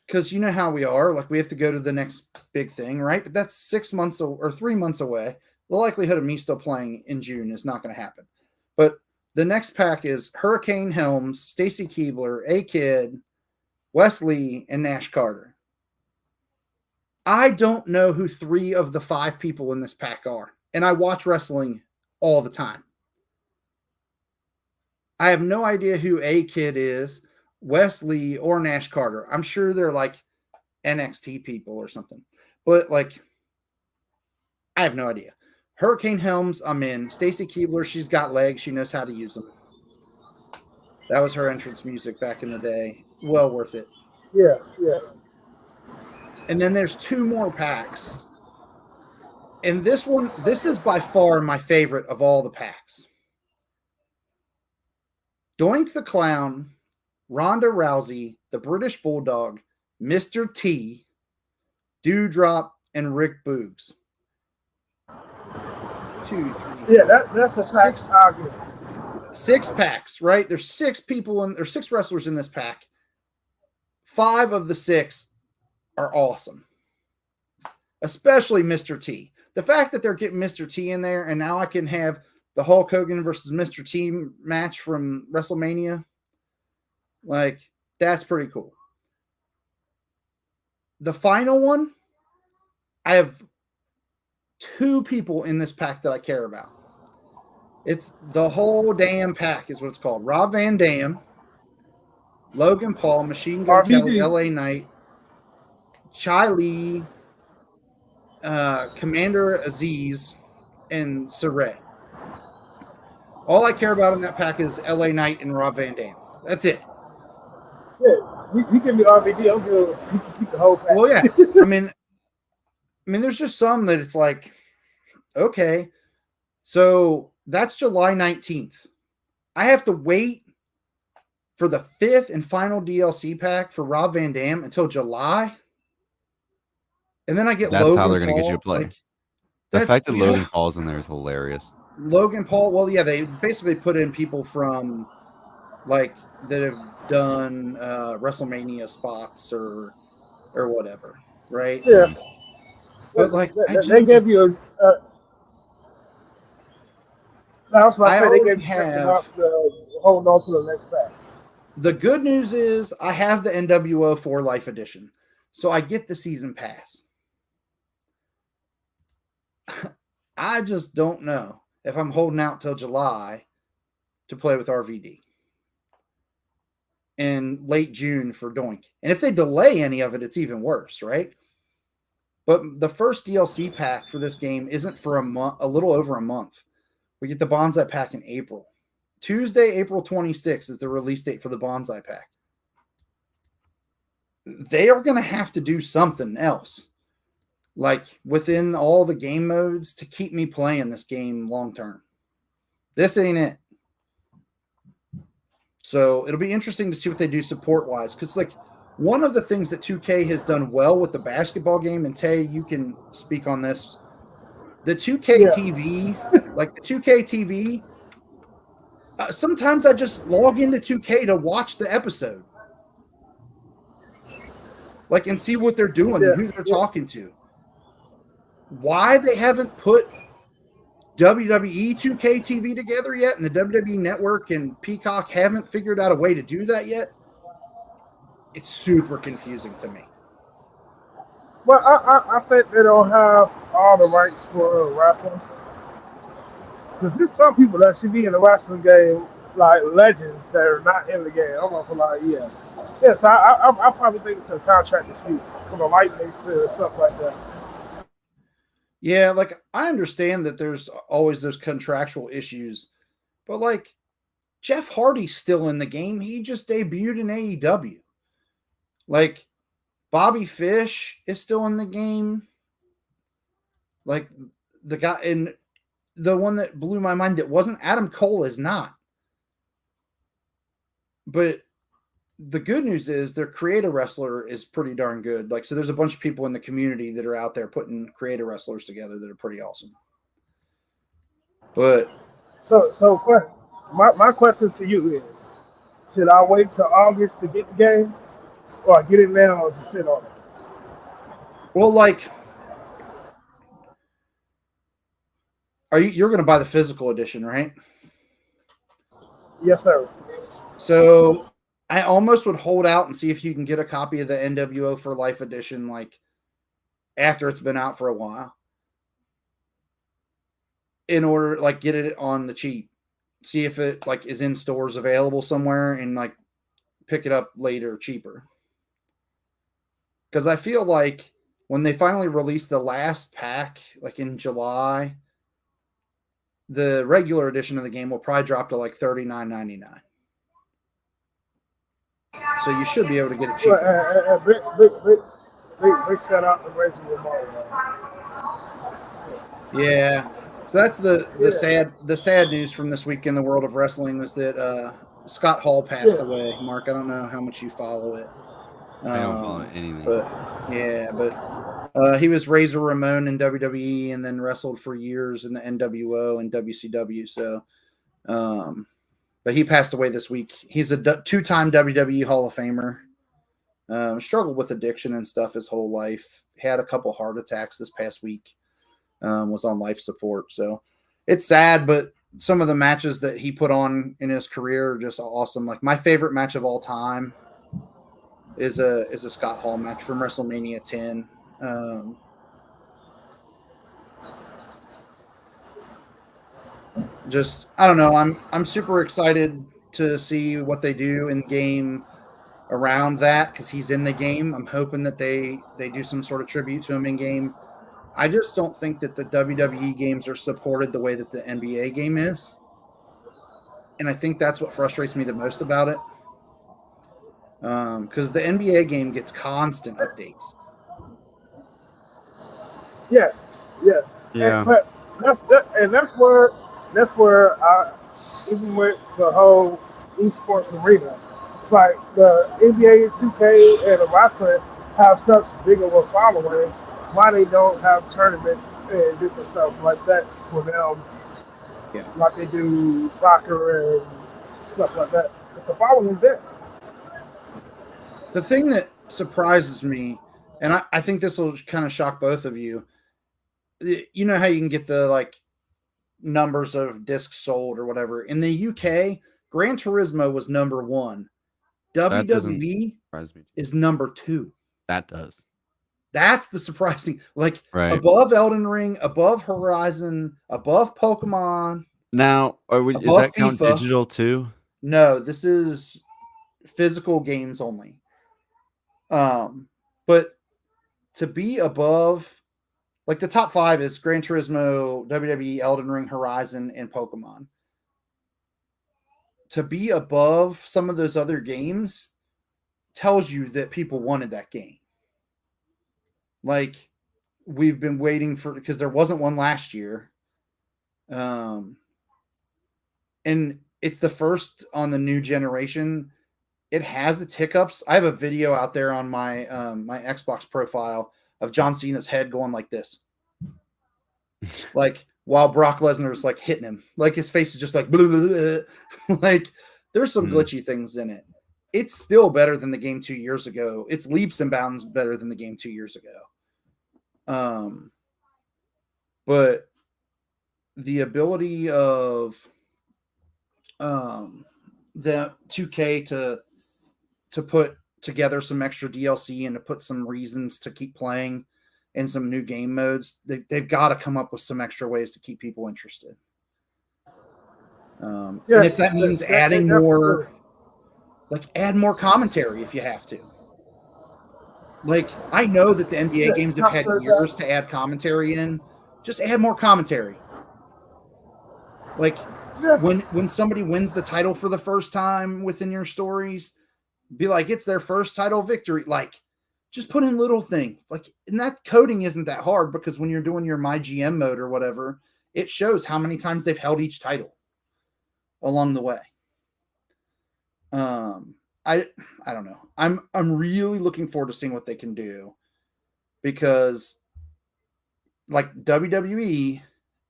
Speaker 3: Because you know how we are. Like, we have to go to the next big thing, right? But that's 6 months or 3 months away. The likelihood of me still playing in June is not going to happen. But the next pack is Hurricane Helms, Stacy Keibler, A-Kid, Wesley, and Nash Carter. I don't know who 3 of the 5 people in this pack are. And I watch wrestling all the time. I have no idea who A-Kid is, Wesley, or Nash Carter. I'm sure they're like NXT people or something. But like, I have no idea. Hurricane Helms, I'm in. Stacy Keibler, she's got legs. She knows how to use them. That was her entrance music back in the day. Well worth it.
Speaker 4: Yeah.
Speaker 3: And then there's 2 more packs. And this is by far my favorite of all the packs. Doink the Clown, Ronda Rousey, the British Bulldog, Mr. T, Dewdrop, and Rick Boogs. 2, 3.
Speaker 4: Yeah, that's a pack.
Speaker 3: 6 packs, right? There's 6 wrestlers in this pack. 5 of the 6 are awesome. Especially Mr. T. The fact that they're getting Mr. T in there, and now I can have the Hulk Hogan versus Mr. T match from WrestleMania, like, that's pretty cool. The final one, I have 2 people in this pack that I care about. It's the whole damn pack is what it's called. Rob Van Dam, Logan Paul, Machine Gun
Speaker 4: RVD.
Speaker 3: Kelly, LA Knight, Chai Lee, Commander Aziz, and Saray. All I care about in that pack is LA Knight and Rob Van Dam. That's it.
Speaker 4: Yeah, you give me RVD, I'm good. You can keep the whole pack.
Speaker 3: Well, yeah. I mean, there's just some that it's like, okay, so that's July 19th. I have to wait for the 5th and final DLC pack for Rob Van Dam until July. And then I get
Speaker 2: That's
Speaker 3: Logan
Speaker 2: how they're going to
Speaker 3: Paul.
Speaker 2: get you to play.
Speaker 3: Like,
Speaker 2: The fact that
Speaker 3: yeah.
Speaker 2: Logan Paul's in there is hilarious.
Speaker 3: Logan Paul, well, yeah, they basically put in people from, like, that have done WrestleMania spots or whatever, right?
Speaker 4: Yeah.
Speaker 3: But, like,
Speaker 4: they gave you a. That's why I said they gave you hold on to the next pack.
Speaker 3: The good news is I have the NWO 4 Life Edition, so I get the season pass. I just don't know if I'm holding out till July to play with RVD and late June for Doink. And if they delay any of it, it's even worse, right? But the first DLC pack for this game isn't for a little over a month. We get the Bonsai pack in April. Tuesday, April 26th is the release date for the Bonsai pack. They are going to have to do something else, like within all the game modes, to keep me playing this game long term. This ain't it. So it'll be interesting to see what they do support wise, because like one of the things that 2K has done well with the basketball game, and Tay, you can speak on this. The 2K TV, like the 2K TV, sometimes I just log into 2K to watch the episode, like, and see what they're doing and who they're talking to. Why they haven't put WWE 2K TV together yet, and the WWE Network and Peacock haven't figured out a way to do that yet, it's super confusing to me.
Speaker 4: Well, I think they don't have all the rights for wrestling. Because there's some people that should be in the wrestling game, like legends that are not in the game. I'm gonna put like, yeah. Yes, I probably think it's a contract dispute from a likeness and stuff like that.
Speaker 3: Yeah, like I understand that there's always those contractual issues, but like Jeff Hardy's still in the game. He just debuted in AEW. Like Bobby Fish is still in the game. Like the guy, and the one that blew my mind that wasn't Adam Cole is not. But the good news is their creator wrestler is pretty darn good. Like, so there's a bunch of people in the community that are out there putting creator wrestlers together that are pretty awesome. But
Speaker 4: So my question to you is, should I wait till August to get the game, or get it now and just sit on it?
Speaker 3: well, like, you're going to buy the physical edition, right?
Speaker 4: Yes, sir.
Speaker 3: So I almost would hold out and see if you can get a copy of the NWO for Life edition, like after it's been out for a while, in order like get it on the cheap. See if it like is in stores available somewhere and like pick it up later cheaper. Because I feel like when they finally release the last pack, like in July, the regular edition of the game will probably drop to like $39.99. So you should be able to get it cheaper.
Speaker 4: Big shout out to Racing Remarks.
Speaker 3: Yeah. So that's the sad news from this week in the world of wrestling was that Scott Hall passed away. Mark, I don't know how much you follow it.
Speaker 2: I don't follow anything.
Speaker 3: But he was Razor Ramon in WWE and then wrestled for years in the NWO and WCW. So, but he passed away this week. He's a two-time WWE Hall of Famer. Struggled with addiction and stuff his whole life. Had a couple heart attacks this past week. Was on life support. So it's sad, but some of the matches that he put on in his career are just awesome. Like my favorite match of all time is a Scott Hall match from WrestleMania 10. Just I don't know. I'm super excited to see what they do in the game around that because he's in the game. I'm hoping that they do some sort of tribute to him in game. I just don't think that the WWE games are supported the way that the NBA game is. And I think that's what frustrates me the most about it. Because the NBA game gets constant updates.
Speaker 4: Yes, yeah. But that's where I, even with the whole esports arena, it's like the NBA 2K and the wrestling have such big of a following. Why they don't have tournaments and different stuff like that for them, like they do soccer and stuff like that. Because the following is there.
Speaker 3: The thing that surprises me, and I think this will kind of shock both of you, you know how you can get the like numbers of discs sold or whatever. In the UK, Gran Turismo was number 1. WWE is number 2.
Speaker 2: That does.
Speaker 3: That's the surprising, like above Elden Ring, above Horizon, above Pokemon.
Speaker 2: Now, is that count digital too?
Speaker 3: No, this is physical games only. But to be above, like the top 5 is Gran Turismo, WWE, Elden Ring, Horizon, and Pokemon. To be above some of those other games tells you that people wanted that game. Like we've been waiting for, because there wasn't one last year. And it's the first on the new generation. It has its hiccups. I have a video out there on my my Xbox profile of John Cena's head going like this. Like while Brock Lesnar is like hitting him. Like his face is just like blah, blah, blah. Like there's some glitchy things in it. It's still better than the game 2 years ago. It's leaps and bounds better than the game 2 years ago. But the ability of the 2K to put together some extra DLC and to put some reasons to keep playing and some new game modes, they've got to come up with some extra ways to keep people interested. And
Speaker 4: Yeah,
Speaker 3: if that means
Speaker 4: that
Speaker 3: adding
Speaker 4: definitely
Speaker 3: more,
Speaker 4: would.
Speaker 3: like add more commentary if you have to. Like, I know that the NBA
Speaker 4: Yeah,
Speaker 3: games have had
Speaker 4: commentary
Speaker 3: years
Speaker 4: back.
Speaker 3: to add commentary in. Just add more commentary. Like
Speaker 4: Yeah,
Speaker 3: when somebody wins the title for the first time within your stories, be like, it's their first title victory. Like, just put in little things. Like, and that coding isn't that hard because when you're doing your My GM mode or whatever, it shows how many times they've held each title along the way. I don't know. I'm really looking forward to seeing what they can do because like WWE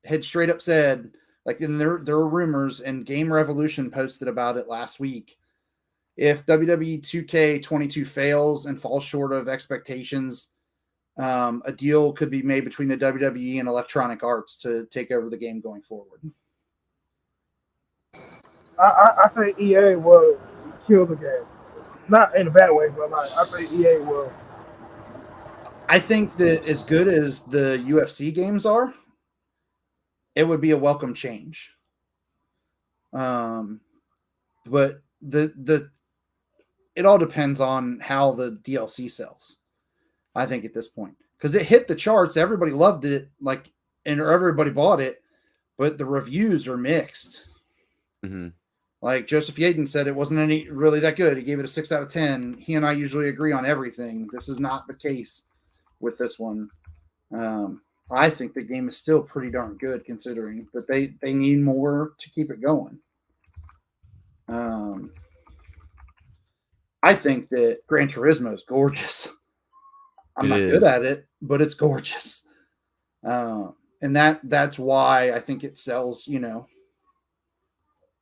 Speaker 3: had straight up said, like, and there were rumors, and Game Revolution posted about it last week. If WWE 2K22 fails and falls short of expectations, a deal could be made between the WWE and Electronic Arts to take over the game going forward.
Speaker 4: I think EA will kill the game. Not in a bad way, but like I think EA will.
Speaker 3: I think that as good as the UFC games are, it would be a welcome change. But the it all depends on how the DLC sells. I think at this point, because it hit the charts, everybody loved it, like, and everybody bought it, but the reviews are mixed.
Speaker 2: Mm-hmm.
Speaker 3: Like Joseph Yaden said, it wasn't any really that good. He gave it a 6 out of 10. He and I usually agree on everything. This is not the case with this one. I think the game is still pretty darn good considering, but they need more to keep it going. I think that Gran Turismo is gorgeous. I'm not good at it, but it's gorgeous. And that's why I think it sells,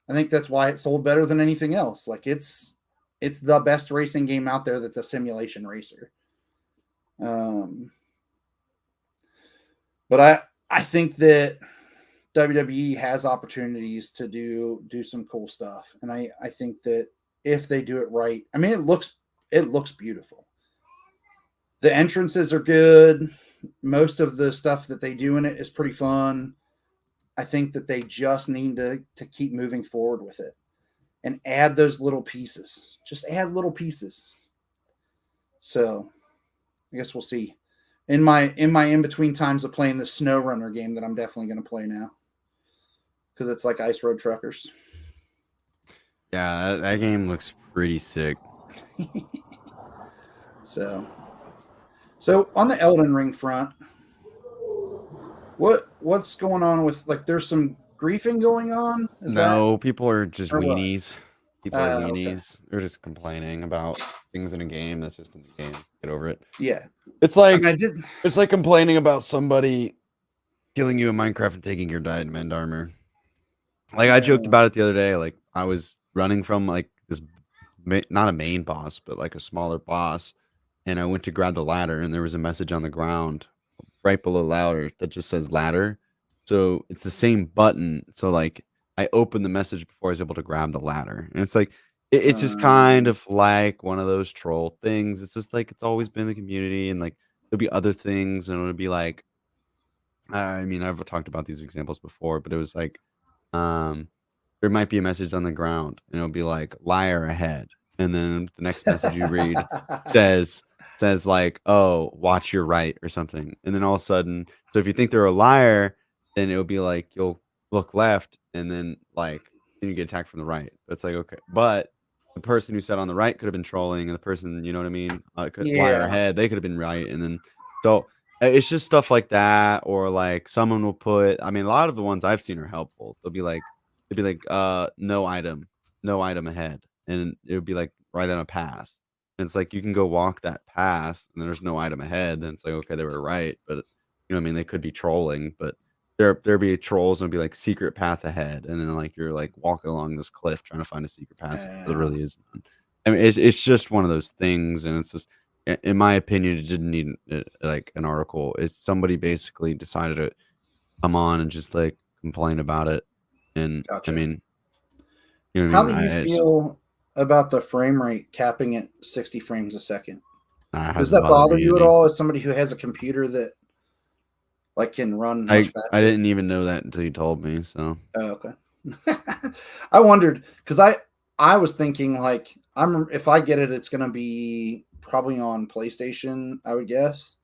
Speaker 3: I think that's why it sold better than anything else. Like it's the best racing game out there that's a simulation racer. But I think that WWE has opportunities to do some cool stuff. And I think that if they do it right, I mean, it looks beautiful. The entrances are good. Most of the stuff that they do in it is pretty fun. I think that they just need to keep moving forward with it and add those little pieces. Just add little pieces. So I guess we'll see. In my in between times of playing the Snow Runner game that I'm definitely going to play now because it's like Ice Road Truckers.
Speaker 2: Yeah, that game looks pretty sick.
Speaker 3: So on the Elden Ring front, what's going on with, like, there's some griefing going on?
Speaker 2: People are just weenies. People are weenies.
Speaker 3: Okay.
Speaker 2: They're just complaining about things in a game that's just in the game. Get over it.
Speaker 3: Yeah.
Speaker 2: It's like
Speaker 3: it's
Speaker 2: like complaining about somebody killing you in Minecraft and taking your diamond armor. Like I joked about it the other day. Like I was running from like this, not a main boss, but like a smaller boss, and I went to grab the ladder, and there was a message on the ground right below ladder that just says ladder. So it's the same button. So like I opened the message before I was able to grab the ladder, and it's like it's just kind of like one of those troll things. It's just like it's always been the community, and like there'll be other things, and it'll be like, I mean, I've talked about these examples before, but it was like, there might be a message on the ground, and it'll be like liar ahead, and then the next message you read says like, oh, watch your right or something, and then all of a sudden, so if you think they're a liar, then it'll be like you'll look left, and then like then you get attacked from the right. It's like, okay, but the person who said on the right could have been trolling, and the person, you know what I mean, liar ahead, they could have been right, and then so it's just stuff like that, or like someone will put, I mean, a lot of the ones I've seen are helpful. They'll be like no item ahead, and it would be like right on a path, and it's like you can go walk that path and there's no item ahead, then it's like, okay, they were right, but you know what I mean, they could be trolling, but there'd be trolls and it'd be like secret path ahead, and then like you're like walking along this cliff trying to find a secret path. There really is none. I mean, it's just one of those things, and it's just, in my opinion, it didn't need like an article. It's somebody basically decided to come on and just like complain about it. And
Speaker 3: Gotcha.
Speaker 2: I mean, you know what
Speaker 3: how
Speaker 2: I mean?
Speaker 3: do you feel about the frame rate capping at 60 frames a second? Does that bother you at all as somebody who has a computer that like can run much faster?
Speaker 2: I didn't even know that until you told me. So
Speaker 3: okay. I wondered because I was thinking like if I get it, it's gonna be probably on PlayStation, I would guess.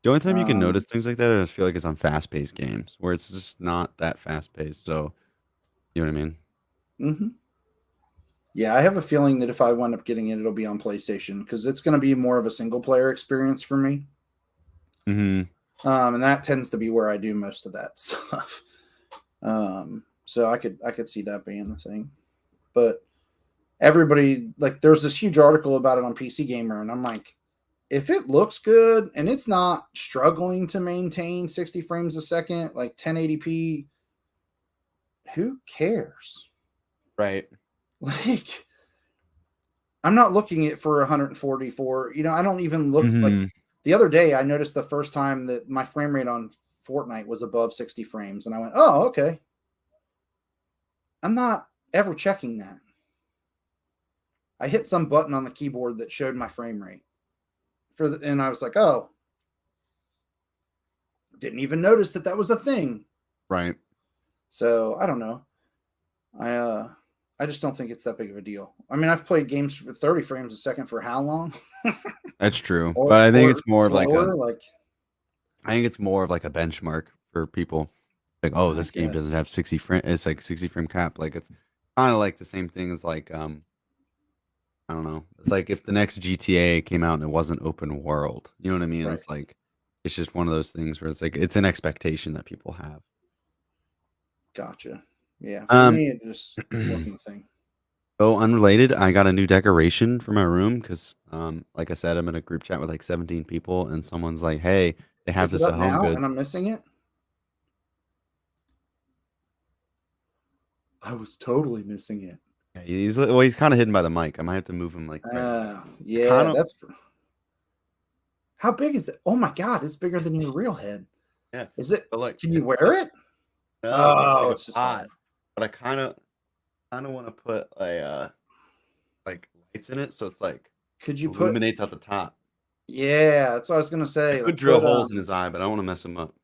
Speaker 2: The only time you can
Speaker 3: Um,
Speaker 2: notice things like that, I feel like, is on fast-paced games where it's just not that fast-paced. So, you know what I mean?
Speaker 3: mhm. Yeah, I have a feeling that if I wind up getting it, it'll be on PlayStation because it's going to be more of a single player experience for me.
Speaker 2: Mm-hmm.
Speaker 3: And that tends to be where I do most of that stuff. So I could see that being the thing. But everybody, like, there's this huge article about it on PC Gamer, and I'm like, if it looks good and it's not struggling to maintain 60 frames a second, like 1080p, who cares?
Speaker 2: Right.
Speaker 3: Like, I'm not looking at for 144. I don't even look like
Speaker 2: Mm-hmm.
Speaker 3: the other day. I noticed the first time that my frame rate on Fortnite was above 60 frames, and I went, "Oh, okay." I'm not ever checking that. I hit some button on the keyboard that showed my frame rate and I was like, "Oh, didn't even notice that was a thing."
Speaker 2: Right.
Speaker 3: So I don't know. I just don't think it's that big of a deal. I mean, I've played games for 30 frames a second for how long?
Speaker 2: That's true.
Speaker 3: or
Speaker 2: But I think
Speaker 3: or
Speaker 2: it's more of like
Speaker 3: slower, like
Speaker 2: I think it's more of like a benchmark for people. Like, oh,
Speaker 3: I
Speaker 2: this game
Speaker 3: guess.
Speaker 2: doesn't have 60 frame. It's like 60 frame cap. Like, it's kind of like the same thing as like I don't know. It's like if the next GTA came out and it wasn't open world. You know what I mean?
Speaker 3: Right.
Speaker 2: It's like it's just one of those things where it's like it's an expectation that people have.
Speaker 3: Gotcha. Yeah, for me, it just wasn't a thing.
Speaker 2: So unrelated, I got a new decoration for my room because, like I said, I'm in a group chat with like 17 people, and someone's like, "Hey, they have
Speaker 3: Is it
Speaker 2: this at
Speaker 3: up
Speaker 2: Home
Speaker 3: now
Speaker 2: Goods."
Speaker 3: and I'm missing it? I was totally missing it.
Speaker 2: Yeah, he's kind of hidden by the mic. I might have to move him like right.
Speaker 3: Yeah,
Speaker 2: Kind of,
Speaker 3: that's how big is it? Oh my god, it's bigger than your real head.
Speaker 2: yeah.
Speaker 3: Is it?
Speaker 2: But look,
Speaker 3: Can you
Speaker 2: it's
Speaker 3: wear
Speaker 2: like,
Speaker 3: it?
Speaker 2: no,
Speaker 3: Oh,
Speaker 2: like
Speaker 3: it's
Speaker 2: a
Speaker 3: just
Speaker 2: pot.
Speaker 3: hard.
Speaker 2: But I kind of want to put like lights in it, so it's like
Speaker 3: Could you put?
Speaker 2: illuminates at the top.
Speaker 3: Yeah, that's what I was gonna
Speaker 2: I
Speaker 3: say.
Speaker 2: could
Speaker 3: Like,
Speaker 2: drill holes in his eye, but I don't want to mess him up.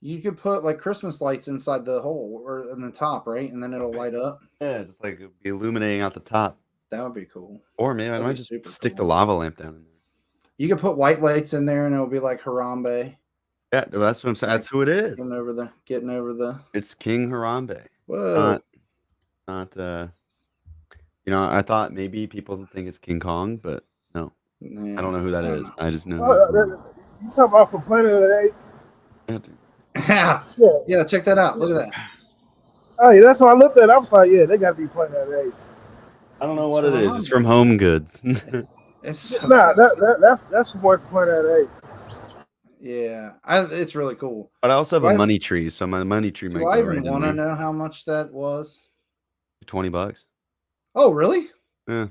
Speaker 3: you could put like Christmas lights inside the hole or in the top, right? And then it'll light up.
Speaker 2: Yeah, just like it'd be illuminating out the top.
Speaker 3: That would be cool.
Speaker 2: Or maybe I
Speaker 3: That'd
Speaker 2: might
Speaker 3: be
Speaker 2: just
Speaker 3: super
Speaker 2: stick the
Speaker 3: cool.
Speaker 2: lava lamp down in there.
Speaker 3: You could put white lights in there, and it'll be like Harambe.
Speaker 2: Yeah, that's what I'm saying. That's who it is.
Speaker 3: Getting over the.
Speaker 2: It's King Harambe.
Speaker 3: Whoa.
Speaker 2: Not I thought maybe people think it's King Kong, but no.
Speaker 3: Yeah,
Speaker 2: I don't know who that
Speaker 3: I don't
Speaker 2: is.
Speaker 3: know.
Speaker 2: I just know.
Speaker 4: You talking about from Planet of the Apes?
Speaker 2: Yeah, dude.
Speaker 3: Yeah,
Speaker 4: Yeah.
Speaker 3: yeah. Check that out. Look at that.
Speaker 4: Oh, yeah, that's what I looked at. I was like, yeah, they got to be Planet of the Apes.
Speaker 2: I don't know
Speaker 3: It's
Speaker 2: what it is. It's
Speaker 3: Harambe.
Speaker 2: from Home Goods.
Speaker 3: It's so
Speaker 4: Nah,
Speaker 3: cool.
Speaker 4: that's from what Planet of the Apes.
Speaker 3: Yeah, it's really cool.
Speaker 2: But I also have
Speaker 3: Do
Speaker 2: a
Speaker 3: I-
Speaker 2: money tree, so my money tree
Speaker 3: Do
Speaker 2: might
Speaker 3: I
Speaker 2: go
Speaker 3: even
Speaker 2: right in
Speaker 3: want to
Speaker 2: there.
Speaker 3: know how much that was?
Speaker 2: $20.
Speaker 3: Oh, really?
Speaker 2: Yeah.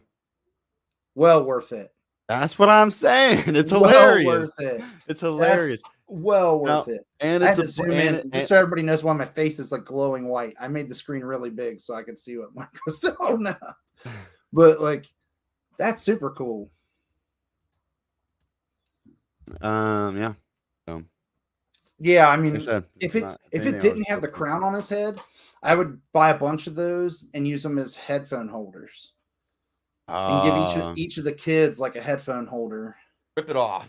Speaker 3: Well worth it.
Speaker 2: That's what I'm saying. It's
Speaker 3: Well
Speaker 2: hilarious.
Speaker 3: worth it.
Speaker 2: It's hilarious.
Speaker 3: Well
Speaker 2: Now,
Speaker 3: worth it.
Speaker 2: and
Speaker 3: I had
Speaker 2: it's
Speaker 3: to zoom in just so everybody knows why my face is like glowing white. I made the screen really big so I could see what Mark was doing now. But like, that's super cool.
Speaker 2: Yeah. So
Speaker 3: Yeah, I
Speaker 2: like I
Speaker 3: mean,
Speaker 2: said,
Speaker 3: if
Speaker 2: it's not
Speaker 3: it
Speaker 2: anything I
Speaker 3: didn't
Speaker 2: was
Speaker 3: have the
Speaker 2: supposed to-
Speaker 3: crown on his head, I would buy a bunch of those and use them as headphone holders, and give each of the kids like a headphone holder.
Speaker 2: rip it off.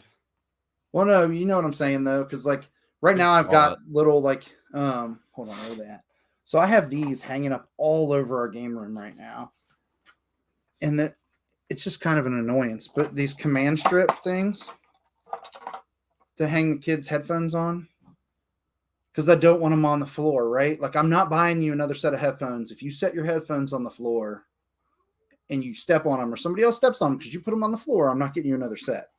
Speaker 3: Well, no, you know what I'm saying though, because like right now I've got little like hold on, where are they at? So I have these hanging up all over our game room right now, and it's just kind of an annoyance. But these command strip things to hang the kids' headphones on, because I don't want them on the floor, right? Like, I'm not buying you another set of headphones. If you set your headphones on the floor and you step on them, or somebody else steps on them because you put them on the floor, I'm not getting you another set.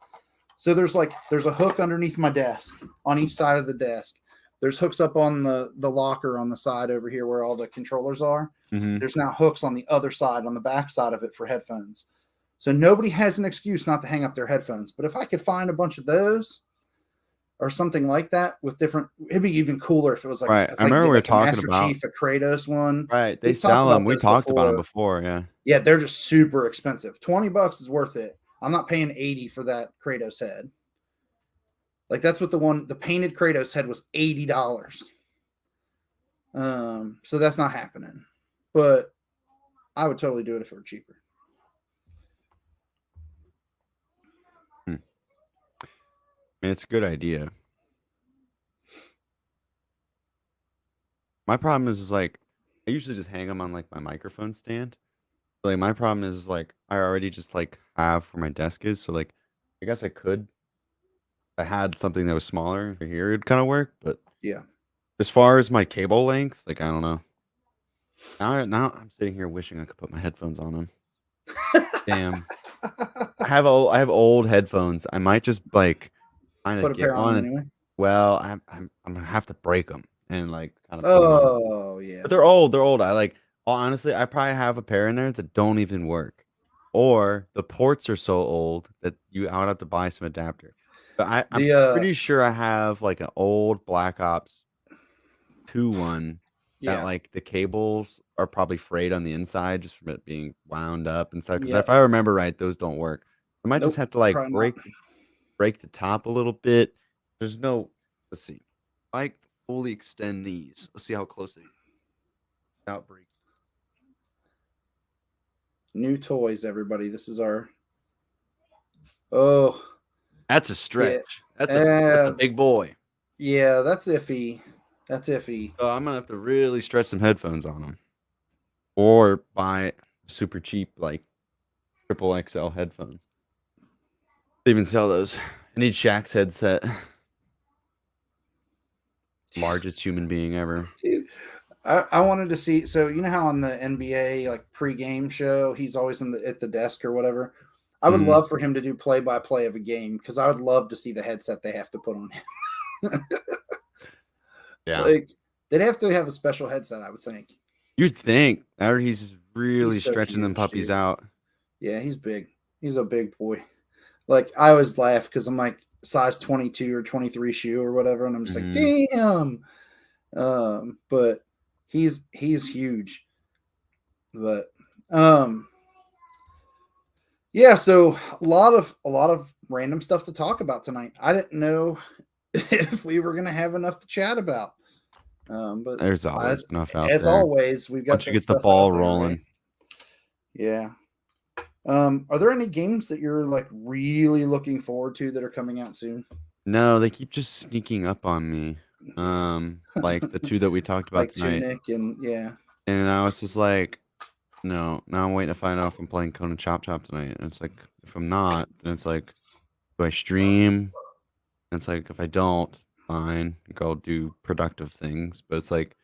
Speaker 3: So there's a hook underneath my desk on each side of the desk. There's hooks up on the locker on the side over here where all the controllers are.
Speaker 2: Mm-hmm.
Speaker 3: There's now hooks on the other side, on the back side of it, for headphones. So nobody has an excuse not to hang up their headphones. But if I could find a bunch of those or something like that with different, it'd be even cooler if it was like,
Speaker 2: Right.
Speaker 3: if
Speaker 2: I remember
Speaker 3: could
Speaker 2: we
Speaker 3: get,
Speaker 2: were
Speaker 3: like, a
Speaker 2: talking
Speaker 3: Master
Speaker 2: about
Speaker 3: Chief, a Kratos one.
Speaker 2: right. They
Speaker 3: We've talked
Speaker 2: sell them.
Speaker 3: about
Speaker 2: We
Speaker 3: those
Speaker 2: talked about them
Speaker 3: before.
Speaker 2: before. Yeah.
Speaker 3: Yeah, they're just super expensive. $20 is worth it. I'm not paying $80 for that Kratos head. Like, that's what the painted Kratos head was $80. So that's not happening. but I would totally do it if it were cheaper.
Speaker 2: I mean, it's a good idea. My problem is like I usually just hang them on like my microphone stand. Like my problem is like I already just like have where my desk is, so like I guess I could. If I had something that was smaller here, it'd kind of work. But
Speaker 3: Yeah.
Speaker 2: as far as my cable length, like I don't know. Now I'm sitting here wishing I could put my headphones on them. Damn. I have old headphones. I might just like kind
Speaker 3: Put
Speaker 2: of
Speaker 3: a pair
Speaker 2: get
Speaker 3: on
Speaker 2: one.
Speaker 3: anyway.
Speaker 2: Well, I'm gonna have to break them and like kind of put them on.
Speaker 3: Oh yeah.
Speaker 2: But they're old. They're old. I like. Honestly, I probably have a pair in there that don't even work, or the ports are so old that I would have to buy some adapter. But I'm pretty sure I have like an old Black Ops 2 one that
Speaker 3: Yeah.
Speaker 2: like the cables are probably frayed on the inside just from it being wound up and stuff. Because
Speaker 3: Yep.
Speaker 2: if I remember right, those don't work. I might just
Speaker 3: Nope,
Speaker 2: have to like
Speaker 3: probably not.
Speaker 2: break the top a little bit. There's no. Let's see. If I fully extend these. Let's see how close they without break.
Speaker 3: New toys, everybody. This is our. Oh.
Speaker 2: That's a stretch. That's a
Speaker 3: Uh,
Speaker 2: big boy.
Speaker 3: Yeah, that's iffy. That's iffy.
Speaker 2: So I'm gonna have to really stretch some headphones on them, or buy super cheap like triple XL headphones. They even sell those. I need Shaq's headset. Largest human being ever.
Speaker 3: Dude, I wanted to see. So you know how on the NBA like pre-game show, he's always at the desk or whatever. I would love for him to do play-by-play of a game because I would love to see the headset they have to put on him.
Speaker 2: Yeah,
Speaker 3: like they'd have to have a special headset, I would think.
Speaker 2: You'd think. Or he's really
Speaker 3: He's so
Speaker 2: stretching them
Speaker 3: huge,
Speaker 2: puppies
Speaker 3: dude.
Speaker 2: out.
Speaker 3: Yeah, he's big. He's a big boy. Like I always laugh because I'm like size 22 or 23 shoe or whatever, and I'm just like, damn. But he's huge. But yeah, so a lot of random stuff to talk about tonight. I didn't know if we were gonna have enough to chat about. But
Speaker 2: There's always enough out
Speaker 3: as
Speaker 2: there.
Speaker 3: always, we've got
Speaker 2: Once you get the ball rolling.
Speaker 3: Right? Yeah. Are there any games that you're like really looking forward to that are coming out soon?
Speaker 2: No, they keep just sneaking up on me. Like the two that we talked about
Speaker 3: Like
Speaker 2: tonight.
Speaker 3: Tunic and yeah.
Speaker 2: And I was just like, no. Now I'm waiting to find out if I'm playing Conan Chop Chop tonight. And it's like, if I'm not, then it's like, do I stream? And it's like, if I don't, fine, go do productive things. But it's like,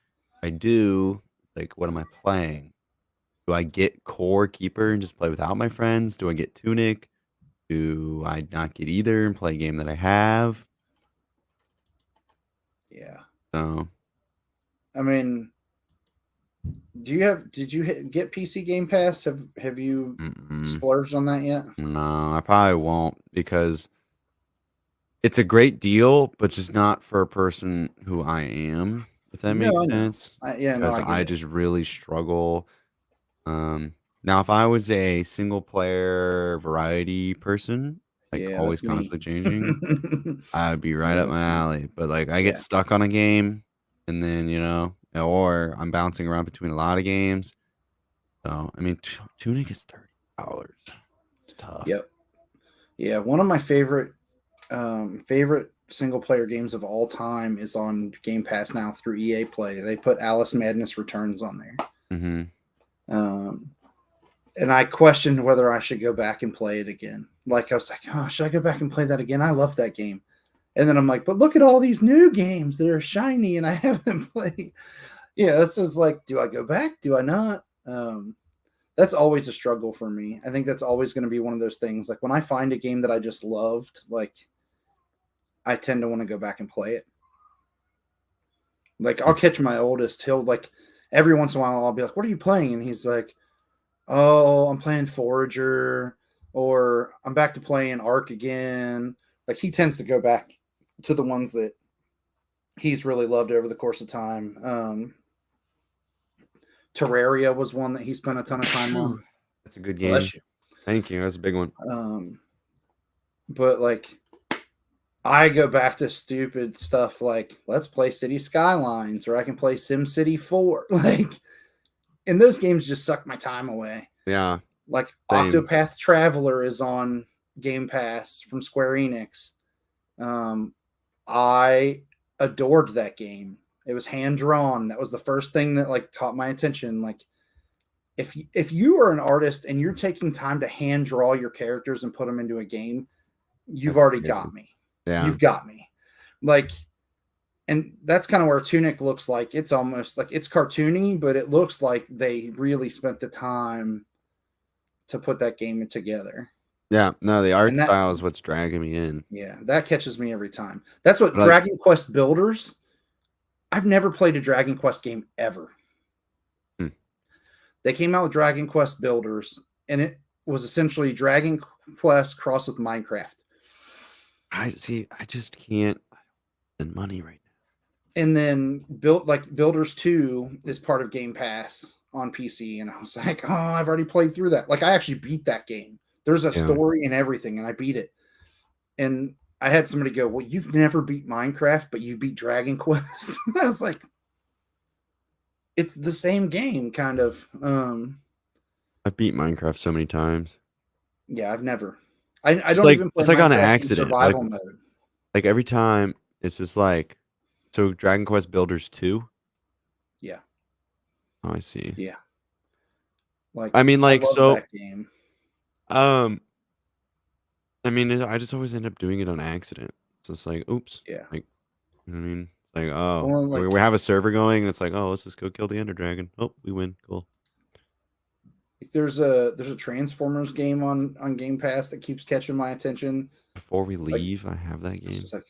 Speaker 2: I do. Like, what am I playing? Do I get Core Keeper and just play without my friends? Do I get Tunic? Do I not get either and play a game that I have?
Speaker 3: Yeah.
Speaker 2: So,
Speaker 3: I mean, did you get PC Game Pass? Have you splurged on that yet?
Speaker 2: No, I probably won't because it's a great deal, but just not for a person who I am, if that makes sense. Because I just really struggle. Now if I was a single player variety person, like always constantly changing, I'd be right up my alley. But like I get stuck on a game and then, or I'm bouncing around between a lot of games. So I mean Tunic is $30. It's tough.
Speaker 3: Yep. Yeah, one of my favorite single player games of all time is on Game Pass now through EA Play. They put Alice Madness Returns on there. And I questioned whether I should go back and play it again. Like I was like, oh, should I go back and play that again? I love that game. And then I'm like, but look at all these new games that are shiny and I haven't played. Yeah, this is like, do I go back? Do I not? That's always a struggle for me. I think that's always going to be one of those things. Like when I find a game that I just loved, like I tend to want to go back and play it. Like I'll catch my oldest. He'll like every once in a while I'll be like, what are you playing? And he's like, oh, I'm playing Forager, or I'm back to playing Ark again. Like he tends to go back to the ones that he's really loved over the course of time. Terraria was one that he spent a ton of time on.
Speaker 2: That's a good game. Thank you. That's a big one.
Speaker 3: But like I go back to stupid stuff like let's play City Skylines, or I can play SimCity 4. Like and those games just suck my time away.
Speaker 2: Yeah.
Speaker 3: Like
Speaker 2: Same.
Speaker 3: Octopath Traveler is on Game Pass from Square Enix. I adored that game. It was hand drawn. That was the first thing that like caught my attention. Like if you are an artist and you're taking time to hand draw your characters and put them into a game, you've
Speaker 2: That's
Speaker 3: already
Speaker 2: crazy.
Speaker 3: got me.
Speaker 2: Yeah.
Speaker 3: You've got me. Like, and that's kind of where Tunic looks like. It's almost like it's cartoony, but it looks like they really spent the time to put that game together.
Speaker 2: Yeah. No, the art
Speaker 3: And that-
Speaker 2: style is what's dragging me in.
Speaker 3: Yeah, that catches me every time. That's what
Speaker 2: Like-
Speaker 3: Dragon Quest Builders. I've never played a Dragon Quest game ever. They came out with Dragon Quest Builders, and it was essentially Dragon Quest crossed with Minecraft.
Speaker 2: I just can't spend money right now.
Speaker 3: And then Builders 2 is part of Game Pass on PC. And I was like, oh, I've already played through that. Like, I actually beat that game. There's a story and everything, and I beat it. And I had somebody go, well, you've never beat Minecraft, but you beat Dragon Quest. I was like, it's the same game, kind of.
Speaker 2: I've beat Minecraft so many times.
Speaker 3: Yeah, I've never. I don't
Speaker 2: like-
Speaker 3: even play
Speaker 2: it's like on
Speaker 3: Minecraft in
Speaker 2: accident,
Speaker 3: survival mode.
Speaker 2: Like every time, it's just like, so Dragon Quest Builders 2.
Speaker 3: Yeah.
Speaker 2: Oh, I see.
Speaker 3: Yeah. Like,
Speaker 2: I mean, like,
Speaker 3: love
Speaker 2: so,
Speaker 3: that game.
Speaker 2: I mean, I just always end up doing it on accident. It's just like, oops.
Speaker 3: Yeah.
Speaker 2: Like, you know what I mean? It's like, oh,
Speaker 3: Well, like-
Speaker 2: we have a server going, and it's like, oh, let's just go kill the Ender Dragon. Oh, we win. Cool.
Speaker 3: There's a Transformers game on Game Pass that keeps catching my attention.
Speaker 2: Before we leave, I have that
Speaker 3: It's
Speaker 2: game.
Speaker 3: just like,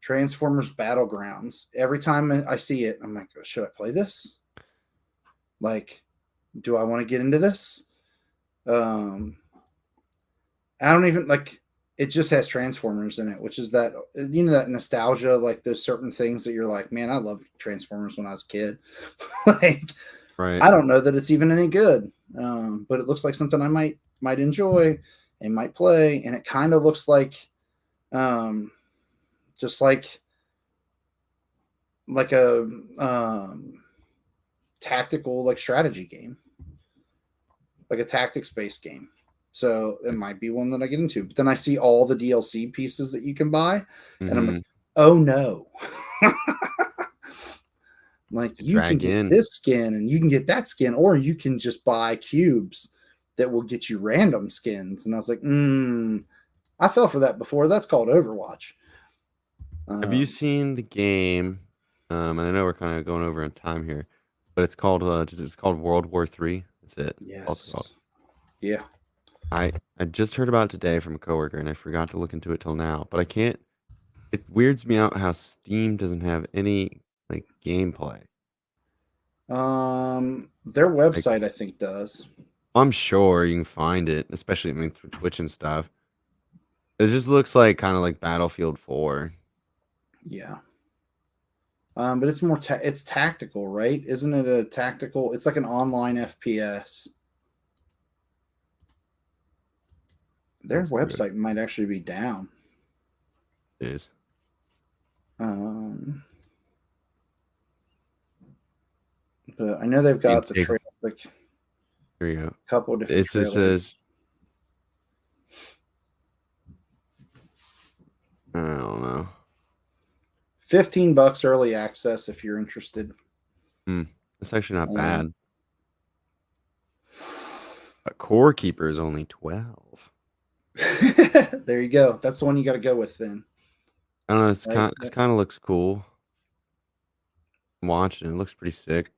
Speaker 3: Transformers Battlegrounds. Every time I see it, I'm like, should I play this? Like, do I want to get into this? I don't even like. It just has Transformers in it, which is that that nostalgia, like those certain things that you're like, man, I loved Transformers when I was a kid. Like,
Speaker 2: Right.
Speaker 3: I don't know that it's even any good, but it looks like something I might enjoy and might play, and it kind of looks like, just like a tactical like strategy game, like a tactics based game. So it might be one that I get into. But then I see all the DLC pieces that you can buy, and I'm like, oh no. Like, you can get this skin and you can get that skin, or you can just buy cubes that will get you random skins. And I was like, I fell for that before. That's called Overwatch.
Speaker 2: Have you seen the game? And I know we're kind of going over in time here, but it's called World War III. That's it.
Speaker 3: Yes.
Speaker 2: Yeah. I just heard about it today from a coworker, and I forgot to look into it till now. But I can't. It weirds me out how Steam doesn't have any like gameplay.
Speaker 3: Their website I think does.
Speaker 2: I'm sure you can find it, especially through Twitch and stuff. It just looks like kind of like Battlefield 4.
Speaker 3: Yeah. But it's more it's tactical, right? Isn't it a tactical? It's like an online FPS. Their
Speaker 2: That's
Speaker 3: website might actually be down.
Speaker 2: It is.
Speaker 3: But I know they've got the trail, like
Speaker 2: Here you go.
Speaker 3: a couple of different.
Speaker 2: This says. I don't know.
Speaker 3: $15 early access if you're interested.
Speaker 2: It's actually not bad. A Core Keeper is only 12.
Speaker 3: There you go. That's the one you got to go with then.
Speaker 2: I don't know. It's kind of looks cool. I'm watching it. It looks pretty sick.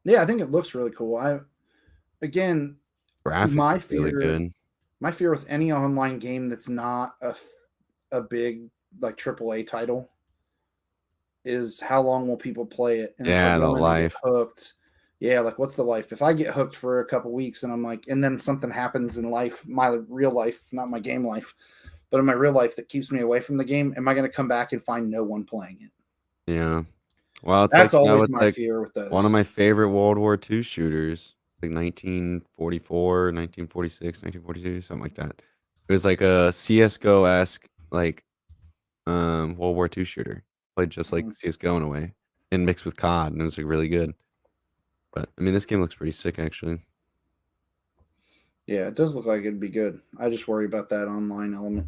Speaker 3: Yeah, I think it looks really cool.
Speaker 2: Graphics
Speaker 3: my
Speaker 2: is really good.
Speaker 3: My fear with any online game that's not a big like AAA title is how long will people play it? And
Speaker 2: Yeah, the life.
Speaker 3: Hooked. Yeah, like what's the life? If I get hooked for a couple weeks and I'm like, and then something happens in life, my real life, not my game life, but in my real life that keeps me away from the game, am I going to come back and find no one playing it?
Speaker 2: Yeah. Well,
Speaker 3: that's
Speaker 2: like,
Speaker 3: always my fear with those.
Speaker 2: One of my favorite World War II shooters, like 1944, 1946, 1942, something like that. It was like a CS:GO-esque like World War II shooter. Played just like CS:GO in a way, and mixed with COD, and it was like really good. But I mean, this game looks pretty sick, actually.
Speaker 3: Yeah, it does look like it'd be good. I just worry about that online element.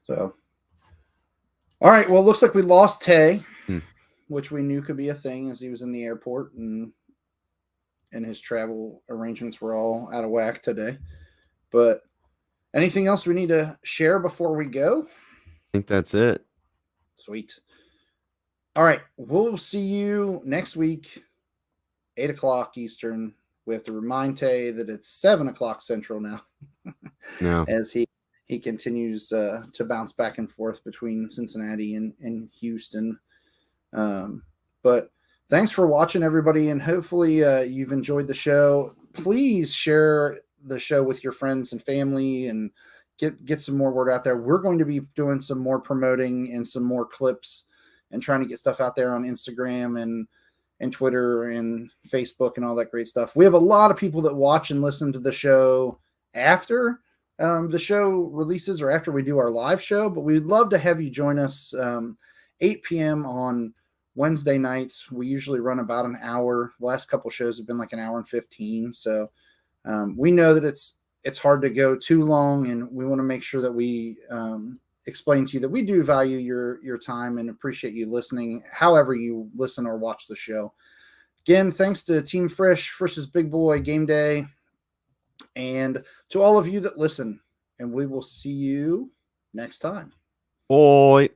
Speaker 3: So, all right. Well, it looks like we lost Tay, which we knew could be a thing as he was in the airport and his travel arrangements were all out of whack today. But anything else we need to share before we go?
Speaker 2: I think that's it.
Speaker 3: Sweet. All right. We'll see you next week, 8 o'clock Eastern. We have to remind Tay that it's 7 o'clock Central now.
Speaker 2: No.
Speaker 3: As he continues to bounce back and forth between Cincinnati and Houston. But thanks for watching, everybody, and hopefully you've enjoyed the show. Please share the show with your friends and family and get some more word out there. We're going to be doing some more promoting and some more clips and trying to get stuff out there on Instagram and Twitter and Facebook and all that great stuff. We have a lot of people that watch and listen to the show after the show releases or after we do our live show, but we'd love to have you join us 8 p.m. on Wednesday nights. We usually run about an hour. The last couple shows have been like an hour and 15. So we know that it's hard to go too long, and we want to make sure that we explain to you that we do value your time and appreciate you listening, however you listen or watch the show. Again, thanks to Team Fresh's Big Boy Game Day, and to all of you that listen, and we will see you next time.
Speaker 2: Boy.